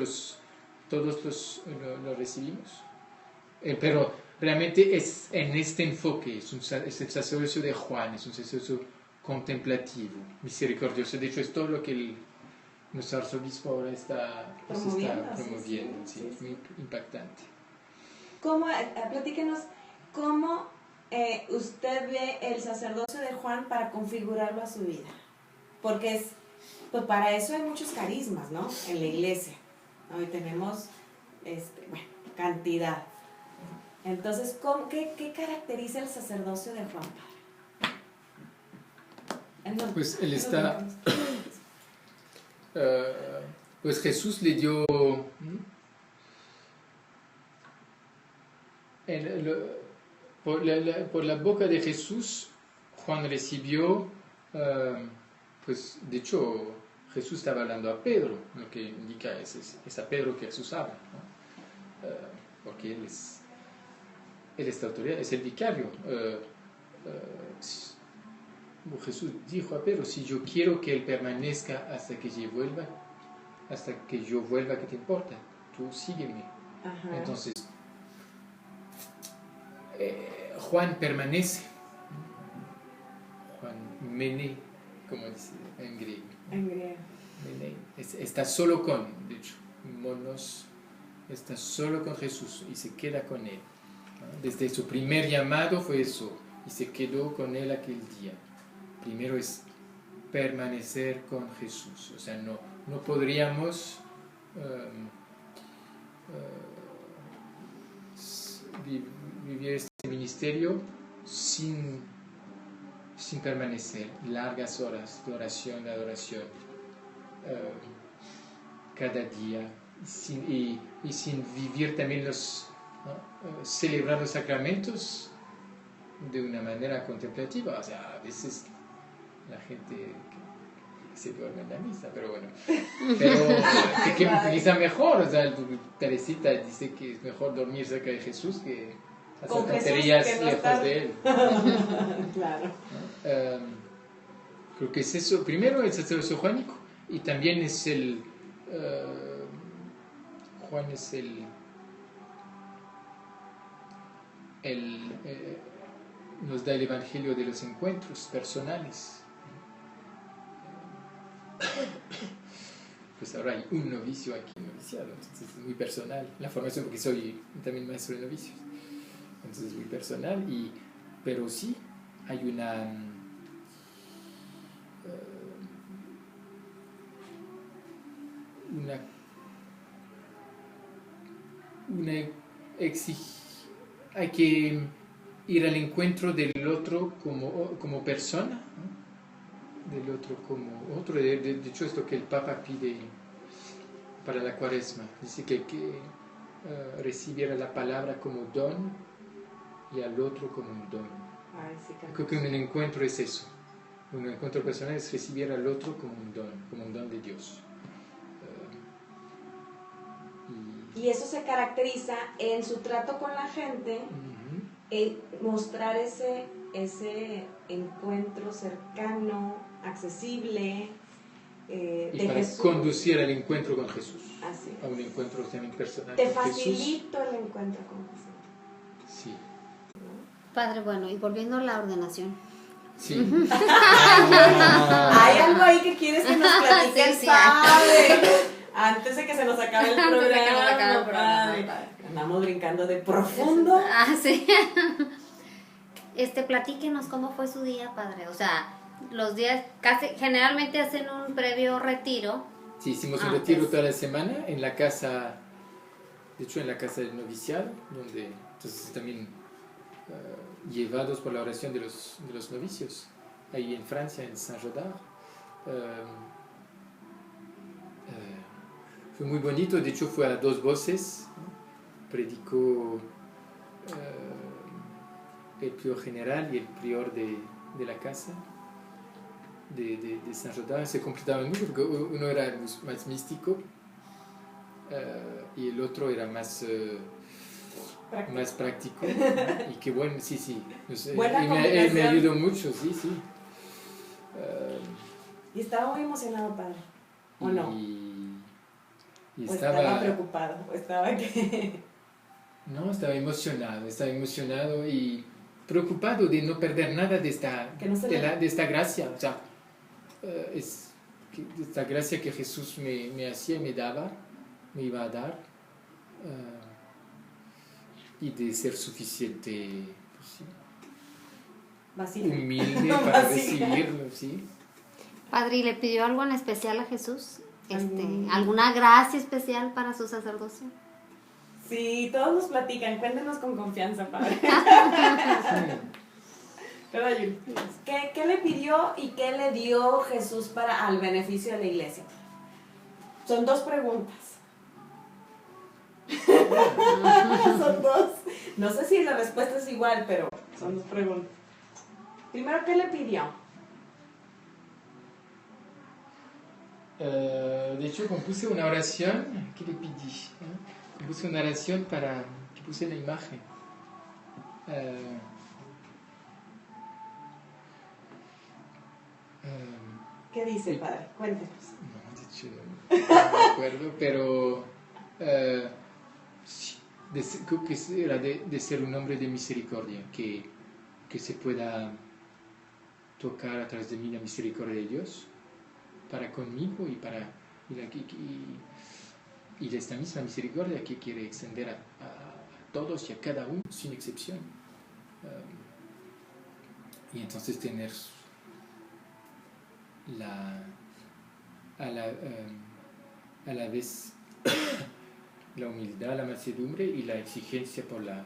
todos lo recibimos. Pero realmente es en este enfoque, es el sacerdocio de Juan, es un sacerdocio contemplativo, misericordioso. De hecho, es todo lo que nuestro arzobispo ahora está Promoviendo, promoviendo. sí, Sí, sí, sí. muy impactante. Platíquenos, ¿cómo usted ve el sacerdocio de Juan para configurarlo a su vida? Porque pues para eso hay muchos carismas, ¿no? En la iglesia. Hoy tenemos, cantidad. Entonces, ¿qué caracteriza el sacerdocio de Juan? Pues él está... pues Jesús le dio... Por la boca de Jesús, Juan recibió, pues de hecho Jesús estaba hablando a Pedro, lo que indica es a Pedro que Jesús habla, ¿no? Porque él es la autoridad, es el vicario. Jesús dijo a Pedro, si yo quiero que él permanezca hasta que yo vuelva, hasta que yo vuelva, ¿qué te importa? Tú sígueme. Ajá. Entonces, Juan permanece. Juan mene, como dice en griego. En griego. Mene, está solo con, de hecho, monos, está solo con Jesús y se queda con él. ¿No? Desde su primer llamado fue eso, y se quedó con él aquel día. Primero es permanecer con Jesús. O sea, no podríamos vivir este ministerio sin permanecer largas horas de oración, de adoración, cada día, y sin vivir también celebrar los sacramentos de una manera contemplativa. O sea, a veces la gente que se duerme en la misa, pero bueno, que quizá mejor, o sea, Teresita dice que es mejor dormir cerca de Jesús que hacer tonterías lejos de él. Claro. Creo que es eso. Primero el sacerdocio juanico, y también es Juan es nos da el evangelio de los encuentros personales. Pues ahora hay un novicio aquí, noviciado, entonces es muy personal la formación, porque soy también maestro de novicios, entonces es muy personal, pero sí hay una hay que ir al encuentro del otro como persona, ¿no? Del otro como otro. De hecho, esto que el Papa pide para la Cuaresma, dice que hay que recibir la palabra como don y al otro como un don. Ay, sí, creo que un encuentro es eso. Un encuentro personal es recibir al otro como un don de Dios. Y eso se caracteriza en su trato con la gente, en mostrar ese encuentro cercano, accesible, y de para Jesús. Conducir al encuentro con Jesús, Así es. a un encuentro también personal Te con Jesús. facilito el encuentro con Jesús. Sí. Padre, bueno, y volviendo a la ordenación. Sí. Hay algo ahí que quieres que nos platiques, Sí, sí. padre. Antes de que se nos acabe el Antes de que programa, nos acabe el programa, padre. padre. Andamos brincando de profundo. Sí. Platíquenos cómo fue su día, padre. O sea, los días generalmente hacen un previo retiro. Sí, hicimos un retiro toda la semana en la casa, de hecho en la casa del noviciado, donde entonces también llevados por la oración de los novicios, ahí en Francia, en Saint-Jodard. Fue muy bonito, de hecho fue a dos voces, ¿no? Predicó el prior general y el prior de la casa de Saint-Jodard. Se completaban mucho porque uno era más místico y el otro era más práctico, ¿no? Y que bueno, sí. Él me ayudó mucho, sí. Y estaba muy emocionado, padre, ¿o no? Y estaba preocupado, o estaba que... No, estaba emocionado y preocupado de no perder nada de esta gracia, o sea, de esta gracia que Jesús me hacía y me iba a dar, y de ser suficiente, pues, sí, humilde para recibirlo, ¿sí? Padre, ¿y le pidió algo en especial a Jesús? ¿Alguna gracia especial para su sacerdocio? Sí, todos nos platican, cuéntenos con confianza, padre. Pero Yul, ¿qué le pidió y qué le dio Jesús al beneficio de la iglesia? Son dos preguntas. Son dos. No sé si la respuesta es igual, pero son dos preguntas. Primero, ¿qué le pidió? De hecho, compuse una oración. ¿Qué le pedí? Compuse una oración que puse en la imagen. ¿Qué dice, padre? Cuéntenos. No, de yo no me acuerdo, pero sí, creo que era de ser un hombre de misericordia, que se pueda tocar a través de mí la misericordia de Dios para conmigo y para y esta misma misericordia que quiere extender a todos y a cada uno sin excepción. Y entonces tener a la vez la humildad, la mansedumbre y la exigencia por la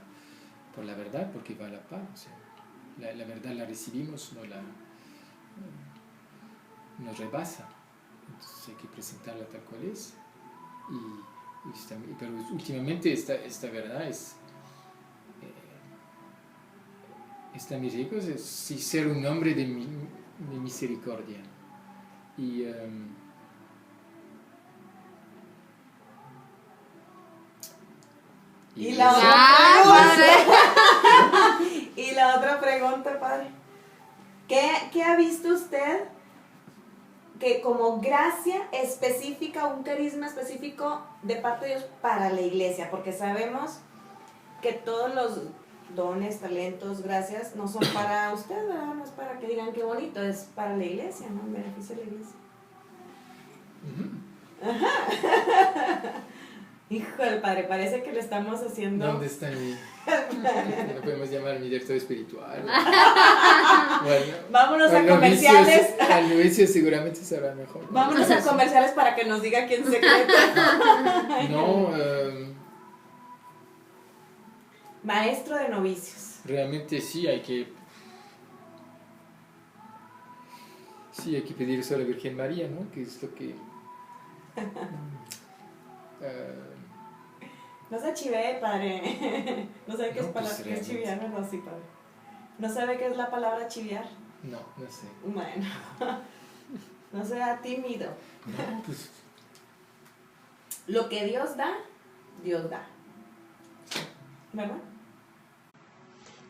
verdad, porque va a la par. O sea, la verdad la recibimos, nos rebasa. Entonces hay que presentarla tal cual es. Pero últimamente esta verdad es esta misericordia es sí ser un hombre de misericordia. Y la otra pregunta, y la otra pregunta, padre, ¿qué ha visto usted que como gracia específica, un carisma específico de parte de Dios para la iglesia? Porque sabemos que todos los dones, talentos, gracias no son para usted, ¿verdad? No es para que digan qué bonito, es para la iglesia, ¿no? En beneficio de la iglesia. Ajá. Híjole, padre, parece que le estamos haciendo... ¿Dónde está mi...? No podemos llamar mi director espiritual. Bueno, vámonos a comerciales. Al novicio seguramente sabrá mejor. Vámonos a comerciales para que nos diga quién secreto. No, maestro de novicios. Realmente sí hay que pedir eso a la Virgen María, ¿no? Que es lo que... No se chivee, padre. No sabe qué es, pues qué es chiviar, no, sí, padre. ¿No sabe qué es la palabra chiviar? No sé. Bueno, no sea tímido. No, pues... Lo que Dios da, ¿verdad?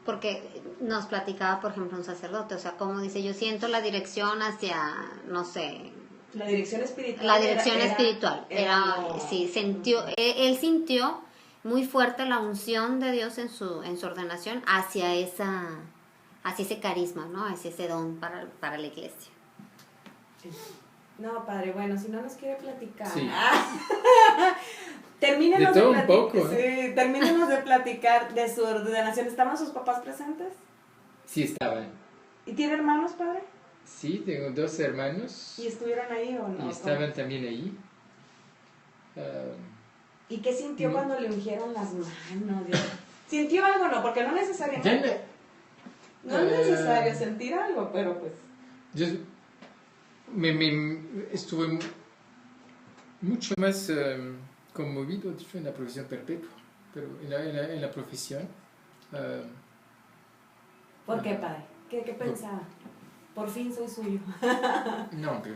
Porque nos platicaba, por ejemplo, un sacerdote, o sea, como dice, yo siento la dirección hacia, no sé... La dirección espiritual. La dirección espiritual. Sí, él sintió muy fuerte la unción de Dios en su ordenación hacia ese carisma, ¿no? Hacia ese don para la iglesia. No, padre, bueno, si no nos quiere platicar. Sí. Termínenos de todo un poco, sí, termínenos de platicar de su ordenación. ¿Estaban sus papás presentes? Sí, estaban. ¿Y tiene hermanos, padre? Sí, tengo 2 hermanos. ¿Y estuvieron ahí o no? Y estaban también ahí. ¿Y qué sintió cuando le ungieron las manos? ¿Sintió algo o no? Porque no necesariamente. No es necesario sentir algo, pero pues... Yo estuve mucho más conmovido, dicho, en la profesión perpetua, pero en la profesión... ¿Por qué, padre? ¿Qué pensaba? Por fin soy suyo. No, pero...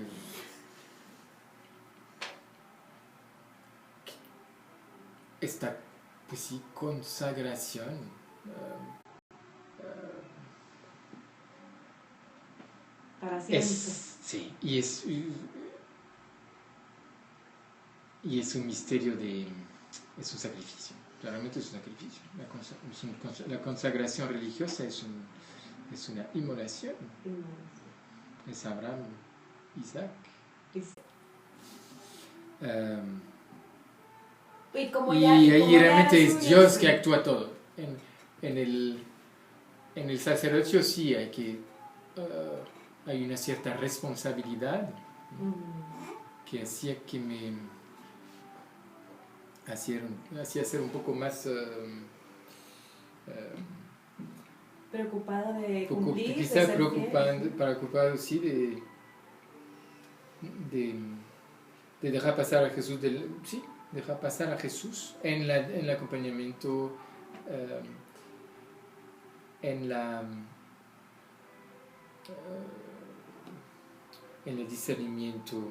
Esta, pues sí, consagración... Para siempre. Sí, y es un misterio es un sacrificio, claramente es un sacrificio. La consagración religiosa es una inmolación. Es Abraham, Isaac. Y ahí realmente es Dios que actúa todo. En el sacerdocio sí hay una cierta responsabilidad que hacía que me hacía ser un poco más preocupada de cumplir, quizás preocupado sí de dejar pasar a Jesús dejar pasar a Jesús en el acompañamiento, en el discernimiento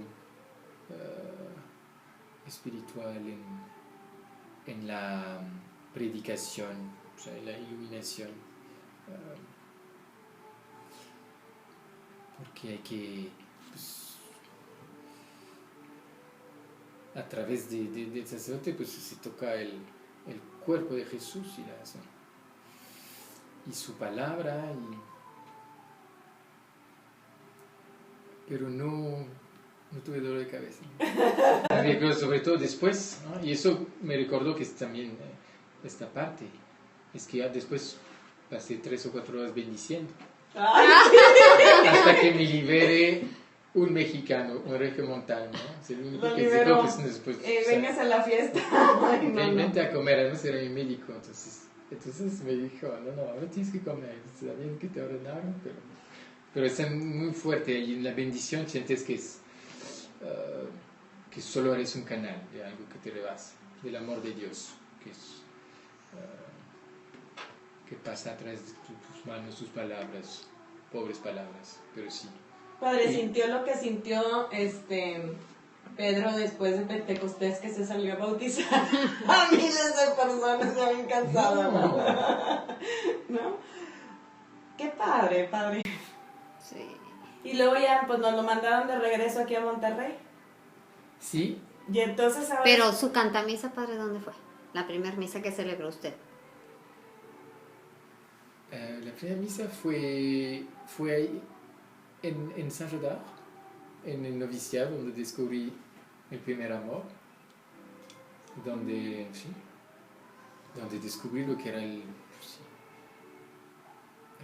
espiritual, en la predicación, o sea, en la iluminación, porque hay que, pues, a través del sacerdote pues se toca el cuerpo de Jesús y su palabra, pero no tuve dolor de cabeza. Pero sobre todo después, ¿no? Y eso me recordó que es también esta parte, es que ya después pasé 3 o 4 horas bendiciendo. Ay. Hasta que me libere un mexicano, un regiomontano, ¿no? Es el único Lo que liberó. pues, después, Vengas a la fiesta. Ay, vente a comer, además era mi médico, entonces me dijo, no, ahora tienes que comer, está bien que te ordenaron, pero está muy fuerte, y en la bendición sientes que solo eres un canal de algo que te rebasa, del amor de Dios, que pasa a través de tus manos, tus palabras, pobres palabras, pero sí. Padre, sintió lo que sintió Pedro después de Pentecostés, que se salió a bautizar a miles de personas ya bien cansadas, ¿no? Qué padre. Sí. Y luego ya pues nos lo mandaron de regreso aquí a Monterrey. Sí. Y entonces ahora... Pero su cantamisa, padre, ¿dónde fue? La primera misa que celebró usted. La primera misa fue ahí en Saint-Jodard, en el noviciado, donde descubrí el primer amor, donde descubrí lo que era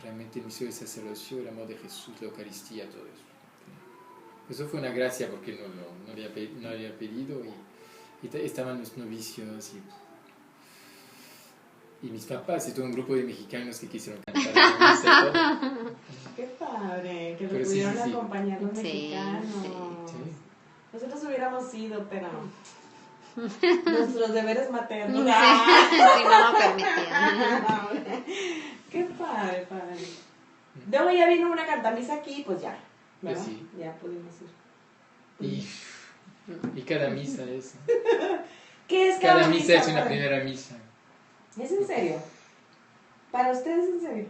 realmente el misterio del sacerdocio, el amor de Jesús, la Eucaristía, todo eso. Eso fue una gracia porque no había pedido y estaban los novicios y mis papás y todo un grupo de mexicanos que quisieron cantar la misa y todo. Qué padre, que lo Pero pudieron sí. acompañar los Sí, mexicanos. Sí. Nosotros hubiéramos ido, pero nuestros deberes maternos. Si no lo permitían. Qué padre. Luego ya vino una cantamisa aquí, pues ya, ¿verdad? Pues sí. Ya pudimos ir. Y cada misa es. ¿Qué es Cada misa es una padre? primera misa. ¿Es en serio? ¿Para ustedes es en serio?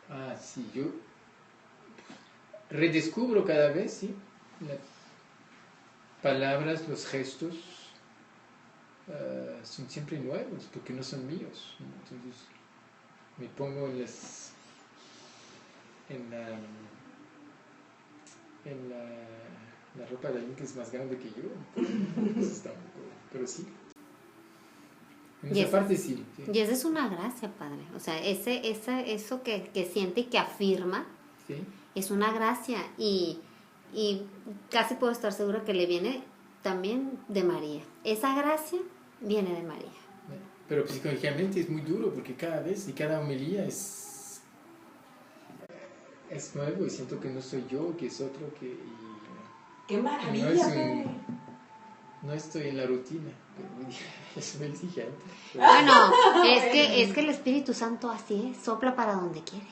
Ah, sí, yo redescubro cada vez, sí, las palabras, los gestos son siempre nuevos porque no son míos, ¿no? Entonces me pongo en la ropa de alguien que es más grande que yo. Entonces está un poco, pero sí. En esa parte sí. Y esa es una gracia, padre. O sea, eso que siente y que afirma, Sí. es una gracia. Y casi puedo estar segura que le viene también de María. Esa gracia viene de María. Pero psicológicamente es muy duro porque cada vez y cada homilía es nuevo y siento que no soy yo, que es otro, ¡Qué maravilla, No es Pedro! no estoy en la rutina, pero es muy exigente. Bueno, es que el Espíritu Santo así es, sopla para donde quiere.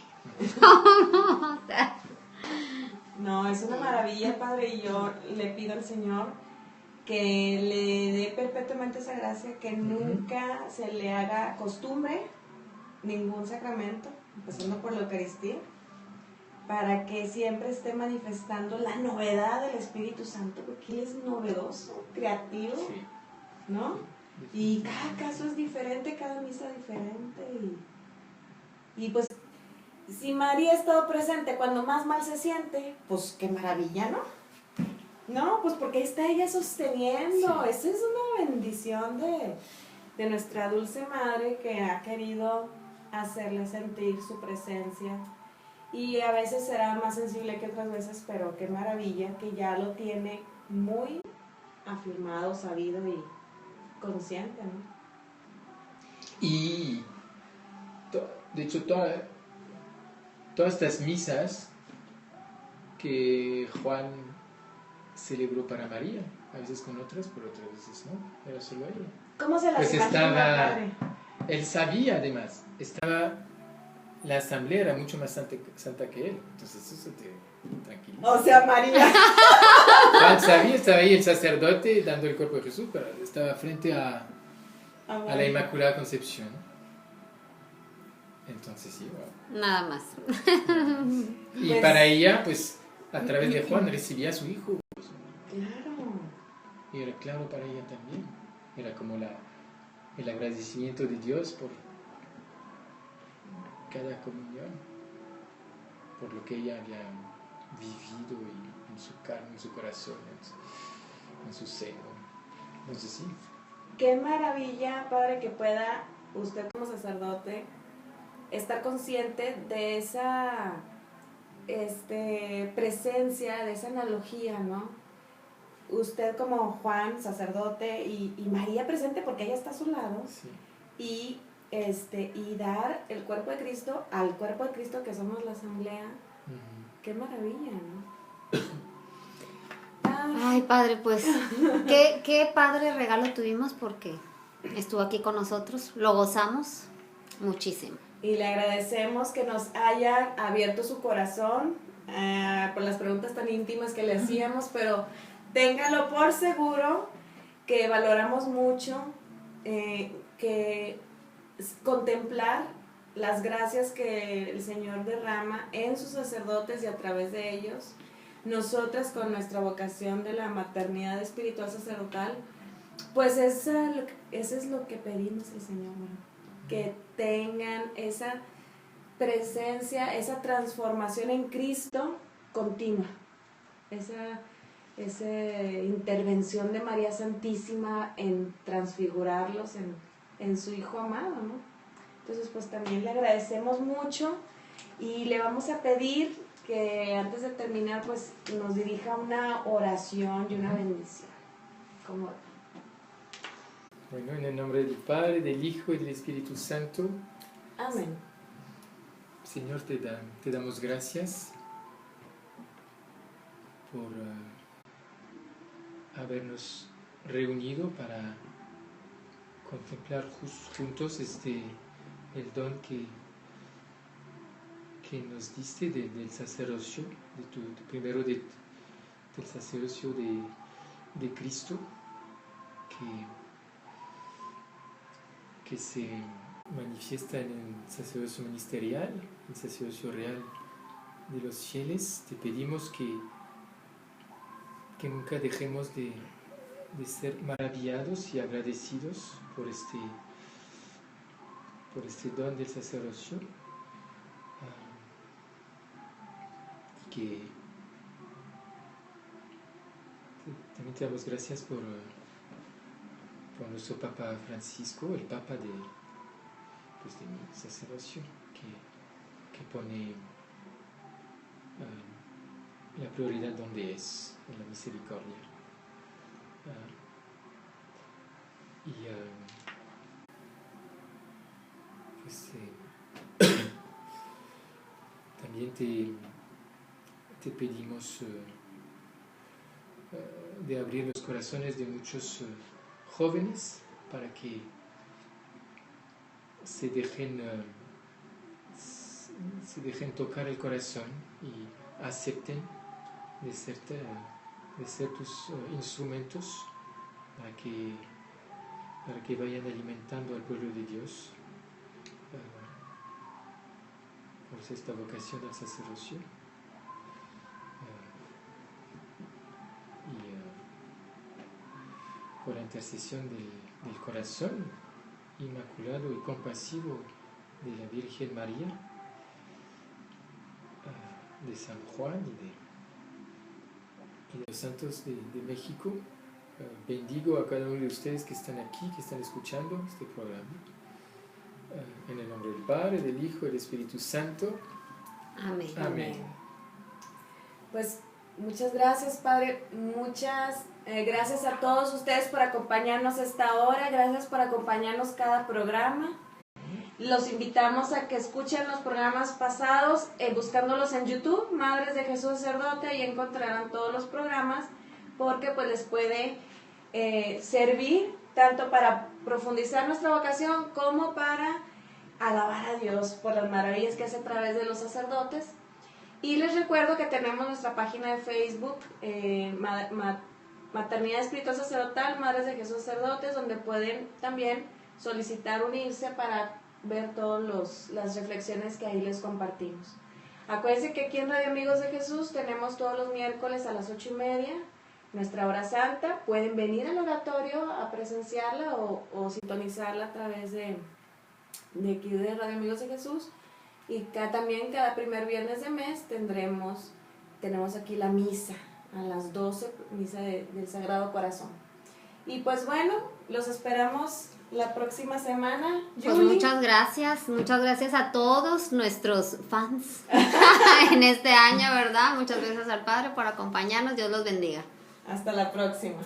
No, es una maravilla, Padre, y yo le pido al Señor que le dé perpetuamente esa gracia, que nunca se le haga costumbre ningún sacramento, empezando por la Eucaristía, para que siempre esté manifestando la novedad del Espíritu Santo, porque Él es novedoso, creativo, Sí. ¿no? Y cada caso es diferente, cada misa es diferente, y pues si María ha estado presente cuando más mal se siente, pues qué maravilla, ¿no? No, pues porque ahí está ella sosteniendo. Sí. Esa es una bendición de nuestra dulce madre que ha querido hacerle sentir su presencia. Y a veces será más sensible que otras veces, pero qué maravilla que ya lo tiene muy afirmado, sabido y consciente, ¿no? Y de hecho todas estas misas que Juan celebró para María, a veces con otras, pero otras veces no, era solo ella. ¿Cómo se las Pues imagina, estaba, padre? él sabía además, la asamblea era mucho más santa que él, entonces eso te tranquiliza. O sea, María. Juan sabía, estaba ahí el sacerdote dando el cuerpo de Jesús, pero estaba frente a la Inmaculada Concepción. Entonces sí, wow. Nada más. Y Pues- para ella, pues, a través de Juan recibía a su hijo. Claro. y era claro para ella también. Era como el agradecimiento de Dios por cada comunión, por lo que ella había vivido y en su carne, en su corazón, en su seno. Entonces sí. Qué maravilla, Padre, que pueda usted como sacerdote estar consciente de esa presencia, de esa analogía, ¿no? Usted como Juan, sacerdote, y María presente porque ella está a su lado, Sí. y dar el cuerpo de Cristo al cuerpo de Cristo que somos la asamblea. Qué maravilla, ¿no? Ay, Padre, pues qué padre regalo tuvimos porque estuvo aquí con nosotros, lo gozamos muchísimo. Y le agradecemos que nos haya abierto su corazón por las preguntas tan íntimas que le hacíamos, pero téngalo por seguro que valoramos mucho que contemplar las gracias que el Señor derrama en sus sacerdotes y a través de ellos. Nosotras con nuestra vocación de la maternidad espiritual sacerdotal, pues eso es lo que pedimos al Señor, ¿no? Que tengan esa presencia, esa transformación en Cristo continua, esa intervención de María Santísima en transfigurarlos en su Hijo amado, ¿no? Entonces pues también le agradecemos mucho y le vamos a pedir que antes de terminar pues nos dirija una oración y una bendición. ¿Cómo? Bueno, en el nombre del Padre, del Hijo y del Espíritu Santo. Amén. Señor, te damos gracias por habernos reunido para contemplar juntos el don que nos diste del sacerdocio, primero del sacerdocio de Cristo, que se manifiesta en el sacerdocio ministerial, el sacerdocio real de los fieles. Te pedimos que nunca dejemos de ser maravillados y agradecidos por este don del sacerdocio, y que también te damos gracias por nuestro Papa Francisco, el Papa de mi sacerdocio, que pone la prioridad donde es, en la misericordia. También te pedimos de abrir los corazones de muchos jóvenes para que se dejen tocar el corazón y acepten de ser tus instrumentos para que vayan alimentando al pueblo de Dios por esta vocación al sacerdocio. Por la intercesión del corazón inmaculado y compasivo de la Virgen María, de San Juan y de los santos de México, bendigo a cada uno de ustedes que están aquí, que están escuchando este programa. En el nombre del Padre, del Hijo y del Espíritu Santo. Amén. Amén. Pues muchas gracias, Padre. Muchas gracias a todos ustedes por acompañarnos esta hora. Gracias por acompañarnos cada programa. Los invitamos a que escuchen los programas pasados, buscándolos en YouTube, Madres de Jesús Sacerdote, y encontrarán todos los programas, porque pues les puede servir tanto para profundizar nuestra vocación como para alabar a Dios por las maravillas que hace a través de los sacerdotes. Y les recuerdo que tenemos nuestra página de Facebook, Maternidad Espiritual Sacerdotal, Madres de Jesús Sacerdotes, donde pueden también solicitar unirse para ver todas las reflexiones que ahí les compartimos. Acuérdense que aquí en Radio Amigos de Jesús tenemos todos los miércoles a las 8:30 nuestra hora santa. Pueden venir al oratorio a presenciarla o sintonizarla a través de aquí de Radio Amigos de Jesús. Y también cada primer viernes de mes tenemos aquí la misa a las 12, misa del Sagrado Corazón. Y pues bueno, los esperamos la próxima semana. Pues muchas gracias a todos nuestros fans en este año, ¿verdad? Muchas gracias al Padre por acompañarnos, Dios los bendiga. Hasta la próxima.